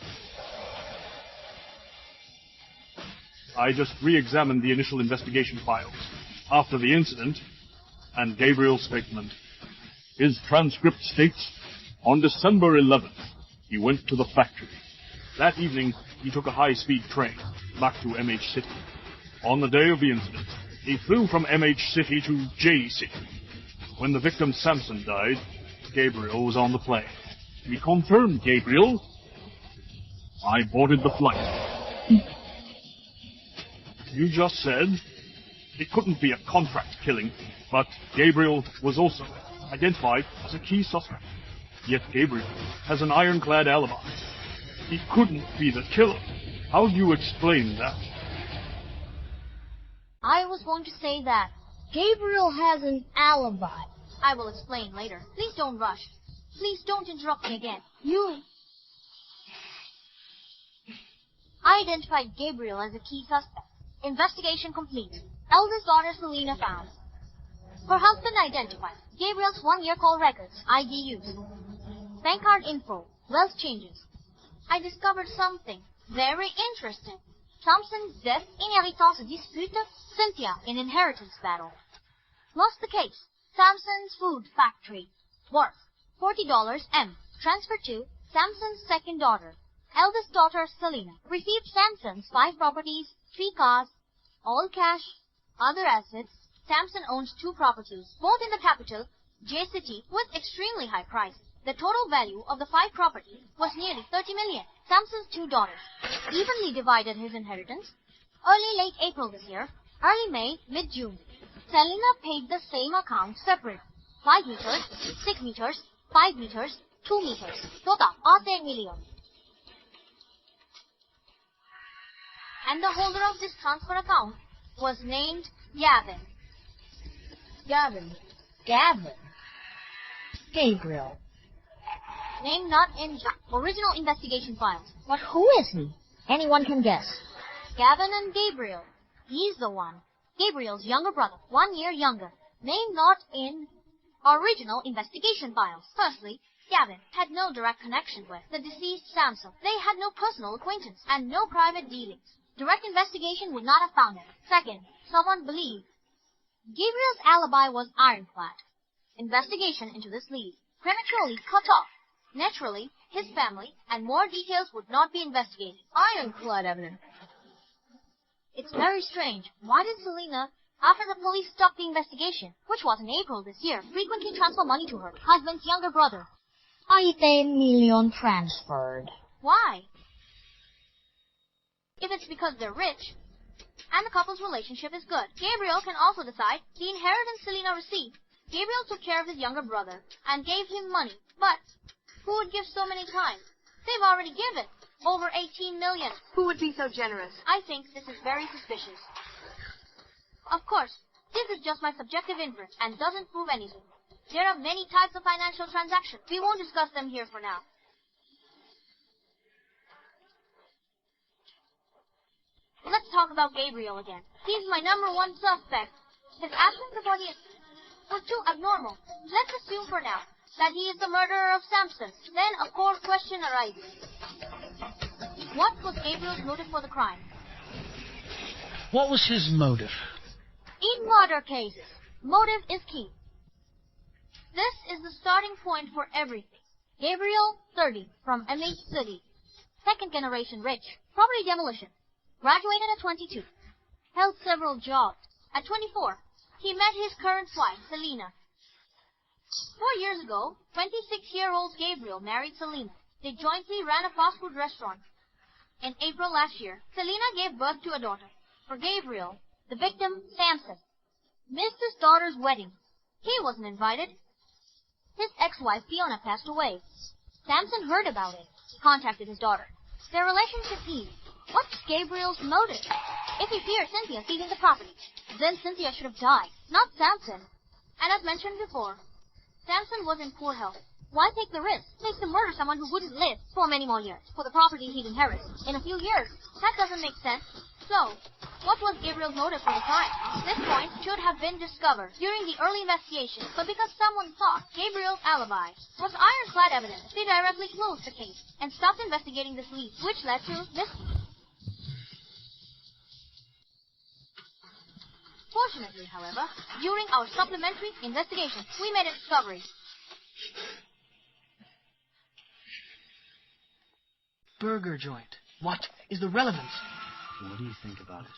I just re-examined the initial investigation files after the incident and Gabriel's statement. His transcript states, on December 11th, he went to the factory. That evening, he took a high-speed train back to MH City. On the day of the incident, he flew from MH City to J City. When the victim Samson died, Gabriel was on the plane. We confirmed Gabriel. I boarded the flight. You just said it couldn't be a contract killing, but Gabriel was also identified as a key suspect. Yet Gabriel has an ironclad alibi. He couldn't be the killer. How do you explain that? I was going to say that. Gabriel has an alibi. I will explain later. Please don't rush. Please don't interrupt me again. I identified Gabriel as a key suspect. Investigation complete. Eldest daughter Selena found. Her husband identified. Gabriel's one-year call records, IDUs. Bank card info, wealth changes. I discovered something very interesting. Thompson's death, inheritance dispute, Cynthia in inheritance battle. Lost the case. Samson's food factory. Worth $40 M. Transferred to Samson's second daughter. Eldest daughter Selena. Received Samson's 5 properties, 3 cars, all cash, other assets. Samson owns 2 properties, both in the capital, J City, with extremely high price. The total value of the 5 properties was nearly 30 million. Samson's 2 daughters evenly divided his inheritance. Late April this year, early May, mid-June. Selena paid the same account separate. 5 meters, 6 meters, 5 meters, 2 meters. Total, 8 million. And the holder of this transfer account was named Gavin. Gavin. Gabriel. Name not in original investigation files. But who is he? Anyone can guess. Gavin and Gabriel. He's the one. Gabriel's younger brother, 1 year younger. Name not in original investigation files. Firstly, Gavin had no direct connection with the deceased Samson. They had no personal acquaintance and no private dealings. Direct investigation would not have found him. Second, someone believed Gabriel's alibi was ironclad. Investigation into this lead prematurely cut off. Naturally, his family and more details would not be investigated. Ironclad evidence. It's very strange. Why did Selena, after the police stopped the investigation, which was in April this year, frequently transfer money to her husband's younger brother? 8 million transferred. Why? If it's because they're rich, and the couple's relationship is good. Gabriel can also decide the inheritance Selena received. Gabriel took care of his younger brother and gave him money, but who would give so many times? They've already given over 18 million. Who would be so generous? I think this is very suspicious. Of course, this is just my subjective inference and doesn't prove anything. There are many types of financial transactions. We won't discuss them here for now. Let's talk about Gabriel again. He's my #1 suspect. His absence before the was too abnormal. Let's assume for now that he is the murderer of Samson. Then a core question arises. What was Gabriel's motive for the crime? What was his motive? In murder cases, motive is key. This is the starting point for everything. Gabriel, 30, from MH City. Second generation rich. Property demolition. Graduated at 22. Held several jobs. At 24, he met his current wife, Selena. 4 years ago, 26-year-old Gabriel married Selena. They jointly ran a fast food restaurant. In April last year, Selena gave birth to a daughter. For Gabriel, the victim, Samson, missed his daughter's wedding. He wasn't invited. His ex-wife, Fiona, passed away. Samson heard about it. He contacted his daughter. Their relationship eased. What's Gabriel's motive? If he feared Cynthia seizing the property, then Cynthia should have died, not Samson. And as mentioned before, Samson was in poor health. Why take the risk? Makes him murder someone who wouldn't live for many more years, for the property he'd inherit in a few years. That doesn't make sense. So, what was Gabriel's motive for the crime? This point should have been discovered during the early investigation, but because someone thought Gabriel's alibi was ironclad evidence, they directly closed the case and stopped investigating this lead, which led to this. Fortunately, however, during our supplementary investigation, we made a discovery. Burger joint. What is the relevance? What do you think about it?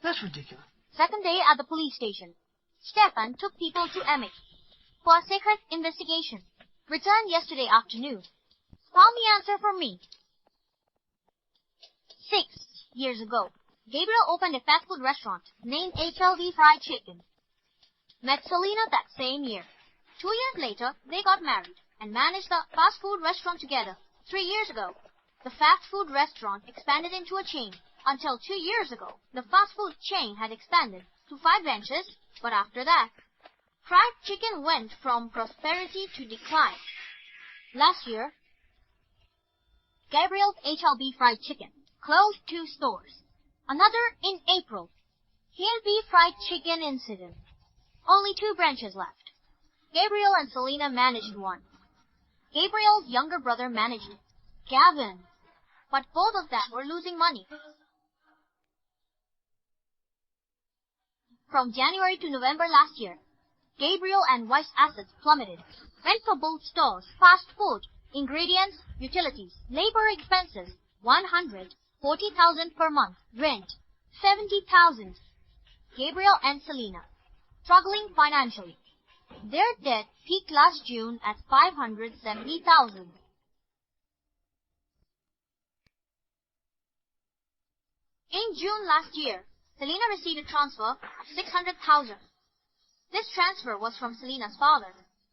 That's ridiculous. Second day at the police station. Stefan took people to Emmett for a secret investigation. Returned yesterday afternoon. Found the answer for me. 6 years ago, Gabriel opened a fast food restaurant named HLV Fried Chicken. Met Selena that same year. 2 years later, they got married and managed the fast food restaurant together. 3 years ago, the fast food restaurant expanded into a chain. Until 2 years ago, the fast food chain had expanded to 5 branches, but after that, fried chicken went from prosperity to decline. Last year, Gabriel's HLB Fried Chicken closed 2 stores. Another in April. HLB Fried Chicken incident. Only 2 branches left. Gabriel and Selena managed one. Gabriel's younger brother managed it, Gavin. But both of them were losing money. From January to November last year, Gabriel and wife's assets plummeted. Rent for both stores, fast food, ingredients, utilities, labor expenses, $140,000 per month. Rent, $70,000. Gabriel and Selena, struggling financially. Their debt peaked last June at $570,000. In June last year, Selena received a transfer of $600,000. This transfer was from Selena's father,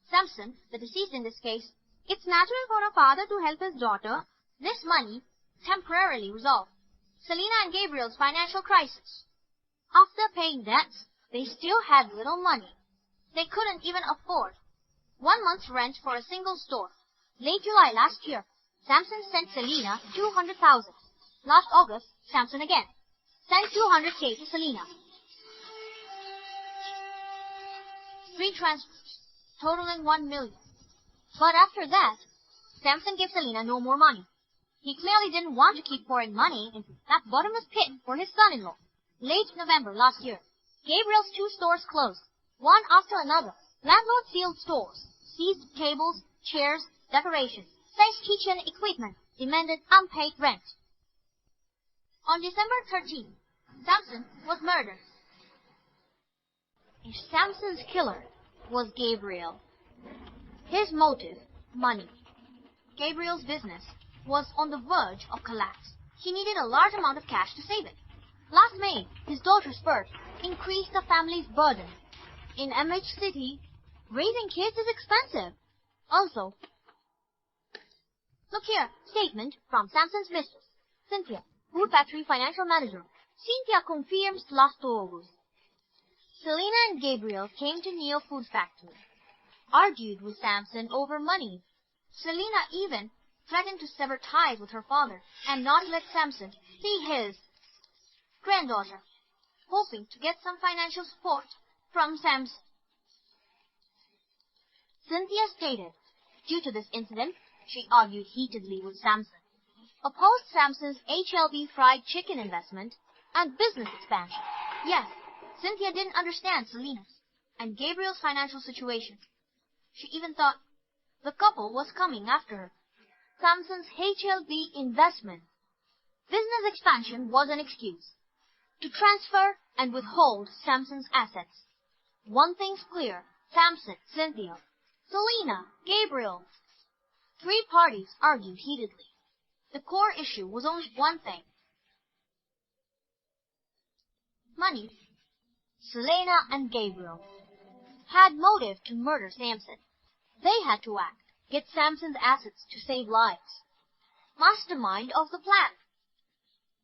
Samson, the deceased in this case. It's natural for a father to help his daughter. This money temporarily resolved Selena and Gabriel's financial crisis. After paying debts, they still had little money. They couldn't even afford 1 month's rent for a single store. Late July last year, Samson sent Selena $200,000. Last August, Samson again sent $200K to Selena. 3 transfers, totaling $1 million. But after that, Samson gave Selena no more money. He clearly didn't want to keep pouring money into that bottomless pit for his son-in-law. Late November last year, Gabriel's 2 stores closed, one after another. Landlord sealed stores, seized tables, chairs, decorations, seized kitchen equipment, demanded unpaid rent. On December 13th, Samson was murdered. Samson's killer was Gabriel. His motive, money. Gabriel's business was on the verge of collapse. He needed a large amount of cash to save it. Last May, his daughter's birth increased the family's burden. In MH City, raising kids is expensive. Also, look here, statement from Samson's mistress, Cynthia, food factory financial manager. Cynthia confirms last August. Selena and Gabriel came to Neo Food Factory, argued with Samson over money. Selena even threatened to sever ties with her father and not let Samson see his granddaughter, hoping to get some financial support from Samson. Cynthia stated, due to this incident, she argued heatedly with Samson, opposed Samson's HLB fried chicken investment and business expansion. Yes, Cynthia didn't understand Selena's and Gabriel's financial situation. She even thought the couple was coming after her. Samson's HLB investment, business expansion was an excuse to transfer and withhold Samson's assets. One thing's clear, Samson, Cynthia, Selena, Gabriel. 3 parties argued heatedly. The core issue was only one thing. Money. Selena and Gabriel had motive to murder Samson. They had to act, get Samson's assets to save lives. Mastermind of the plan.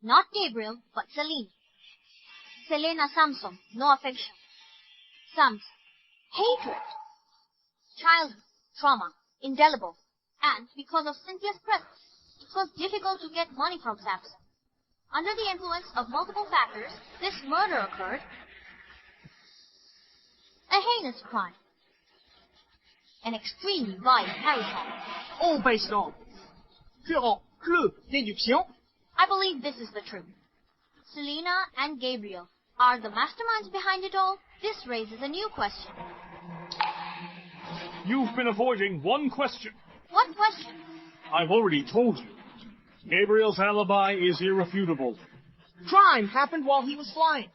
Not Gabriel, but Selena. Selena Samson, no affection. Samson, hatred. Childhood, trauma, indelible. And because of Cynthia's presence, it was difficult to get money from Samson. Under the influence of multiple factors, this murder occurred. A heinous crime. An extremely violent parricide. All based on pure clue deduction. I believe this is the truth. Selena and Gabriel are the masterminds behind it all. This raises a new question. You've been avoiding one question. What question? I've already told you. Gabriel's alibi is irrefutable. Crime happened while he was flying.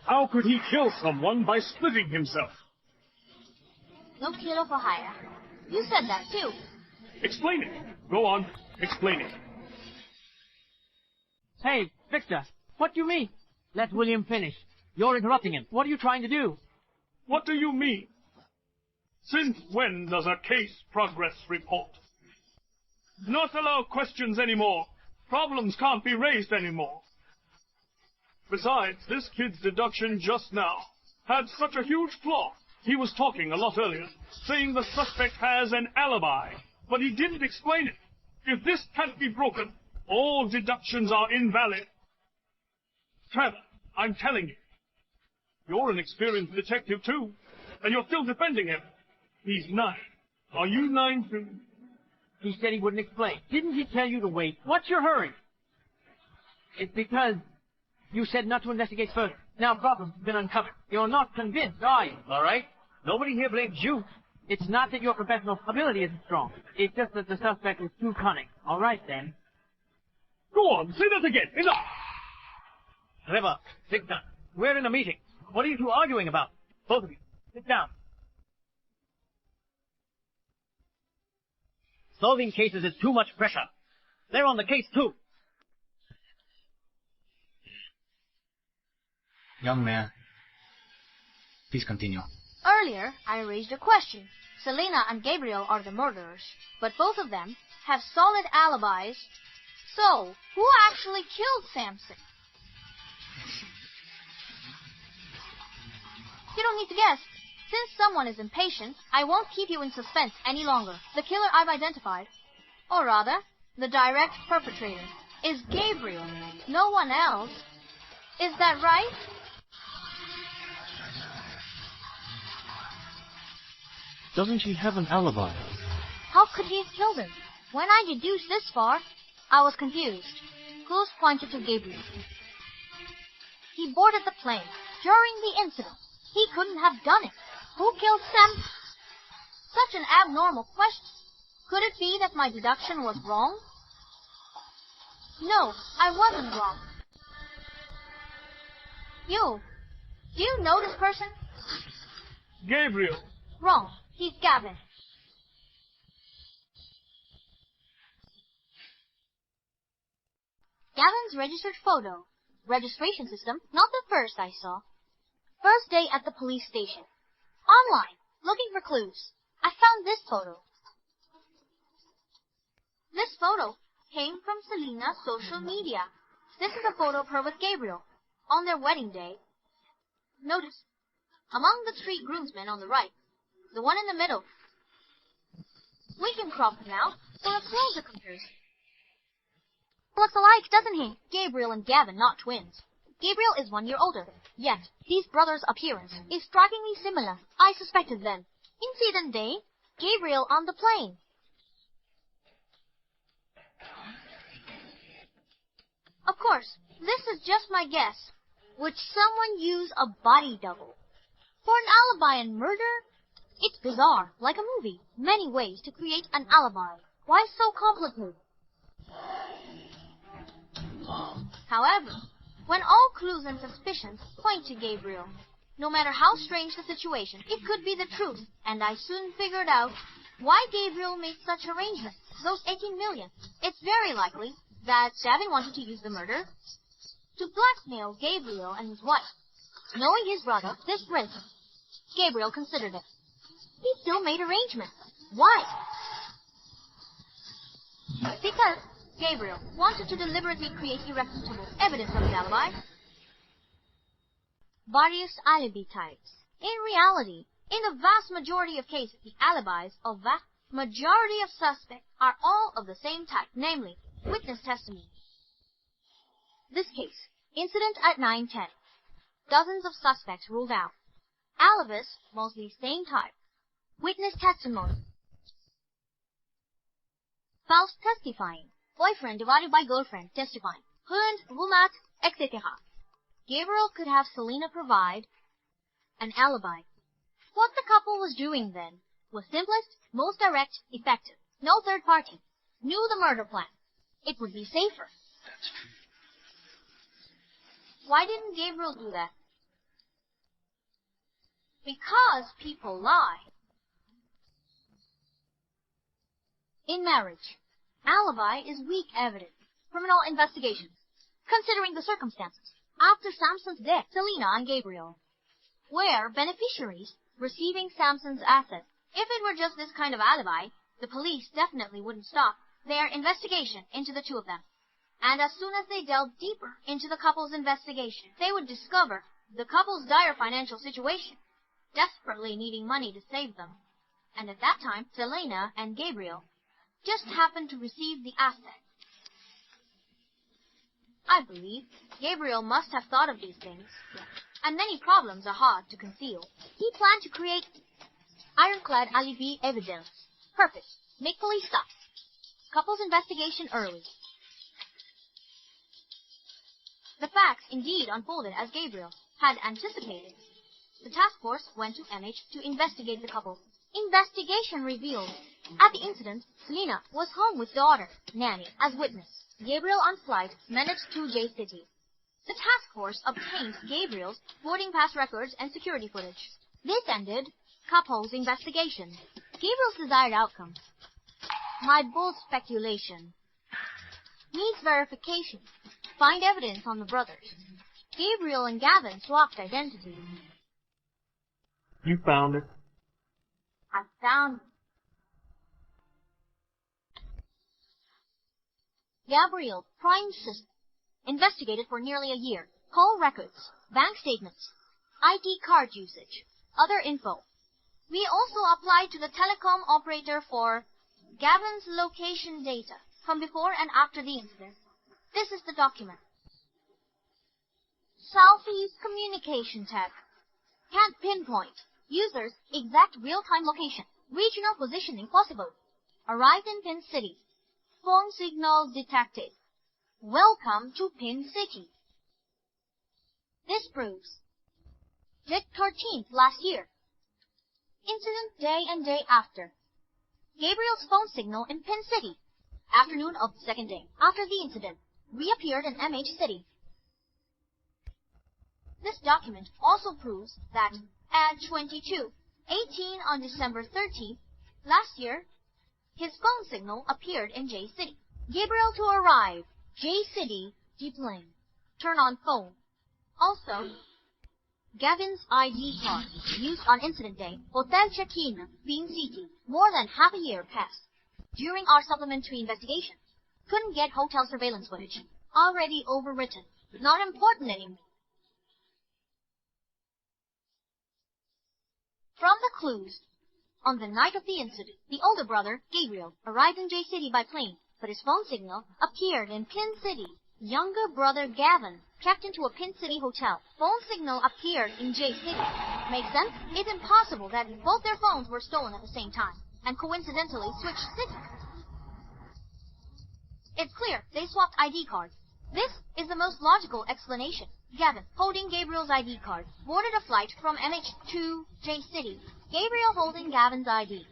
How could he kill someone by splitting himself? No killer for hire. You said that too. Explain it. Go on, explain it. Hey, Victor, what do you mean? Let William finish. You're interrupting him. What are you trying to do? What do you mean? Since when does a case progress report? Not allow questions anymore. Problems can't be raised anymore. Besides, this kid's deduction just now had such a huge flaw. He was talking a lot earlier, saying the suspect has an alibi, but he didn't explain it. If this can't be broken, all deductions are invalid. Trevor, I'm telling you, you're an experienced detective too, and you're still defending him. He's 9. Are you 9 too? He said he wouldn't explain. Didn't he tell you to wait? What's your hurry? It's because you said not to investigate further. Now problems have been uncovered. You're not convinced, are you? All right? Nobody here blames you. It's not that your professional ability isn't strong. It's just that the suspect is too cunning. All right, then. Go on, say that again. Enough! Trevor, Victor, we're in a meeting. What are you two arguing about? Both of you, sit down. Solving cases is too much pressure. They're on the case too. Young man, please continue. Earlier, I raised a question. Selena and Gabriel are the murderers, but both of them have solid alibis. So, who actually killed Samson? You don't need to guess. Since someone is impatient, I won't keep you in suspense any longer. The killer I've identified, or rather, the direct perpetrator, is Gabriel. No one else. Is that right? Doesn't she have an alibi? How could he have killed him? When I deduced this far, I was confused. Clues pointed to Gabriel. He boarded the plane during the incident. He couldn't have done it. Who killed Sam? Such an abnormal question. Could it be that my deduction was wrong? No, I wasn't wrong. Do you know this person? Gabriel. Wrong. He's Gavin. Gavin's registered photo. Registration system, not the first I saw. First day at the police station. Online, looking for clues. I found this photo. This photo came from Selena's social media. This is a photo of her with Gabriel on their wedding day. Notice, among the 3 groomsmen on the right, the one in the middle. We can crop him out for a closer comparison. Looks alike, doesn't he? Gabriel and Gavin, not twins. Gabriel is 1 year older. Yet, these brothers' appearance is strikingly similar. I suspected them. Incident day, Gabriel on the plane. Of course, this is just my guess. Would someone use a body double? For an alibi in murder? It's bizarre, like a movie. Many ways to create an alibi. Why so complicated? However, when all clues and suspicions point to Gabriel, no matter how strange the situation, it could be the truth, and I soon figured out why Gabriel made such arrangements. Those 18 million. It's very likely that Gavin wanted to use the murder to blackmail Gabriel and his wife. Knowing his brother, this risk, Gabriel considered it. He still made arrangements. Why? Because Gabriel wanted to deliberately create irrefutable evidence of his alibi. Various alibi types. In reality, In the vast majority of cases, the alibis of vast majority of suspects are all of the same type, namely, witness testimony. This case, incident at 9:10. Dozens of suspects ruled out. Alibis, mostly same type. Witness testimony. Spouse testifying. Boyfriend divided by girlfriend testifying. Hund, Wumat, etc. Gabriel could have Selena provide an alibi. What the couple was doing then was simplest, most direct, effective. No third party. Knew the murder plan. It would be safer. That's true. Why didn't Gabriel do that? Because people lie. In marriage, alibi is weak evidence. Criminal investigations. Considering the circumstances, after Samson's death, Selena and Gabriel were beneficiaries receiving Samson's assets. If it were just this kind of alibi, the police definitely wouldn't stop their investigation into the two of them. And as soon as they delved deeper into the couple's investigation, they would discover the couple's dire financial situation, desperately needing money to save them. And at that time, Selena and Gabriel just happened to receive the assets. I believe Gabriel must have thought of these things, and many problems are hard to conceal. He planned to create ironclad alibi evidence. Purpose: make police stop. Couple's investigation early. The facts indeed unfolded as Gabriel had anticipated. The task force went to MH to investigate the couple. Investigation revealed at the incident, Selena was home with daughter, Nanny, as witness. Gabriel on flight managed to J City. The task force obtained Gabriel's boarding pass records and security footage. This ended couple's investigation. Gabriel's desired outcome. My bold speculation needs verification. Find evidence on the brothers. Gabriel and Gavin swapped identities. You found it. I found it. Gabriel, prime suspect, investigated for nearly a year. Call records, bank statements, ID card usage, other info. We also applied to the telecom operator for Gavin's location data from before and after the incident. This is the document. Southeast Communication Tech. Can't pinpoint. User's exact real-time location. Regional positioning possible. Arrived in Pin City. Phone signal detected. Welcome to Pin City. This proves Jet 13th last year. Incident day and day after. Gabriel's phone signal in Pin City. Afternoon of the second day after the incident. Reappeared in MH City. This document also proves that at 22:18 on December 13th last year, his phone signal appeared in J City. Gabriel to arrive. J City, deplane. Turn on phone. Also, Gavin's ID card used on incident day. Hotel check-in, Pin City. More than half a year passed. During our supplementary investigation, couldn't get hotel surveillance footage. Already overwritten. Not important anymore. From the clues, on the night of the incident, the older brother, Gabriel, arrived in J City by plane, but his phone signal appeared in Pin City. Younger brother Gavin checked into a Pin City hotel. Phone signal appeared in J City. Makes sense? It's impossible that both their phones were stolen at the same time, and coincidentally switched cities. It's clear they swapped ID cards. This is the most logical explanation. Gavin, holding Gabriel's ID card, boarded a flight from MH to J City. Gabriel holding Gavin's ID.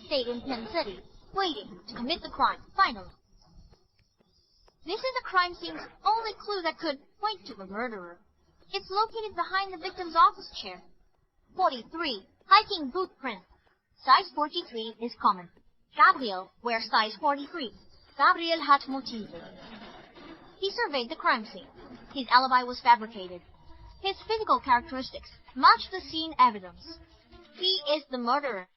Stayed in Pin City, waiting to commit the crime, finally. This is the crime scene's only clue that could point to the murderer. It's located behind the victim's office chair. 43. Hiking boot print. Size 43 is common. Gabriel wears size 43. Gabriel hat motive. He surveyed the crime scene. His alibi was fabricated. His physical characteristics match the scene evidence. He is the murderer.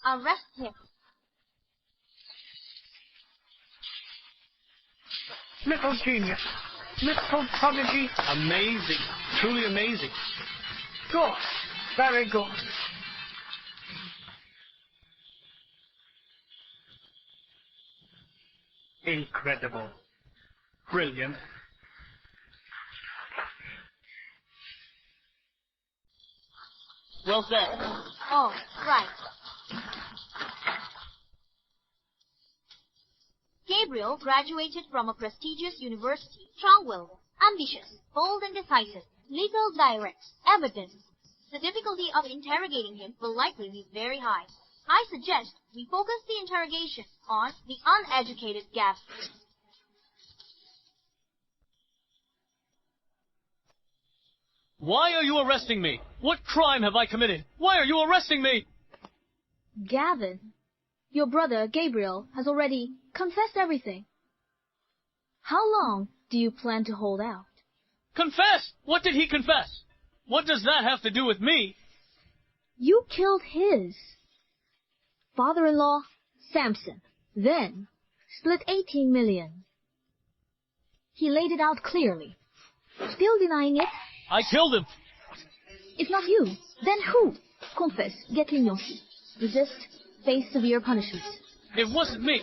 Arrest him. Little genius. Little prodigy. Amazing. Truly amazing. Good. Very good. Incredible. Brilliant. Well said. Oh, right. Gabriel graduated from a prestigious university, strong-willed, ambitious, bold and decisive, little direct, evident. The difficulty of interrogating him will likely be very high. I suggest we focus the interrogation on the uneducated Gavin. Why are you arresting me? What crime have I committed? Why are you arresting me? Gavin, your brother, Gabriel, has already confessed everything. How long do you plan to hold out? Confess! What did he confess? What does that have to do with me? You killed his father-in-law, Samson, then split 18 million. He laid it out clearly. Still denying it? I killed him. If not you, then who? Confess, get leniency. Resist, face severe punishment. It wasn't me.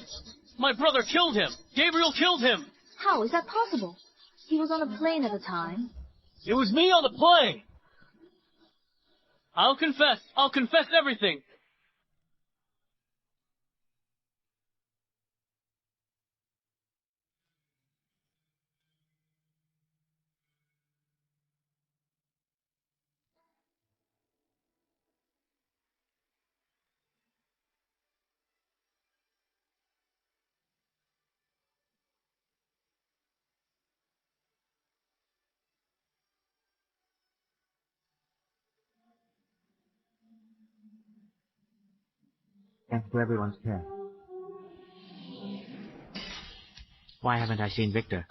My brother killed him. Gabriel killed him. How is that possible? He was on a plane at the time. It was me on the plane. I'll confess. I'll confess everything. Thanks to everyone's care. Why haven't I seen Victor?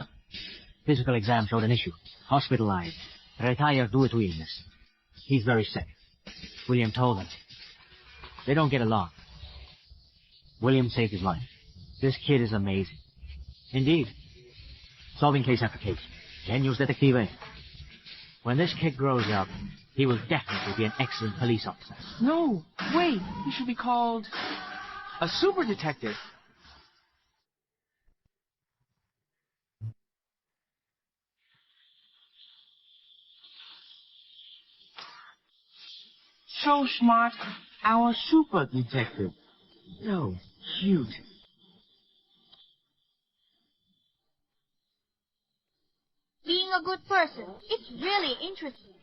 Physical exam showed an issue. Hospitalized. Retired due to illness. He's very sick. William told them. They don't get along. William saved his life. This kid is amazing. Indeed. Solving case after case. Genius detective. When this kid grows up, he will definitely be an excellent police officer. No, wait. He should be called a super detective. So smart, our super detective. So cute. Being a good person, it's really interesting.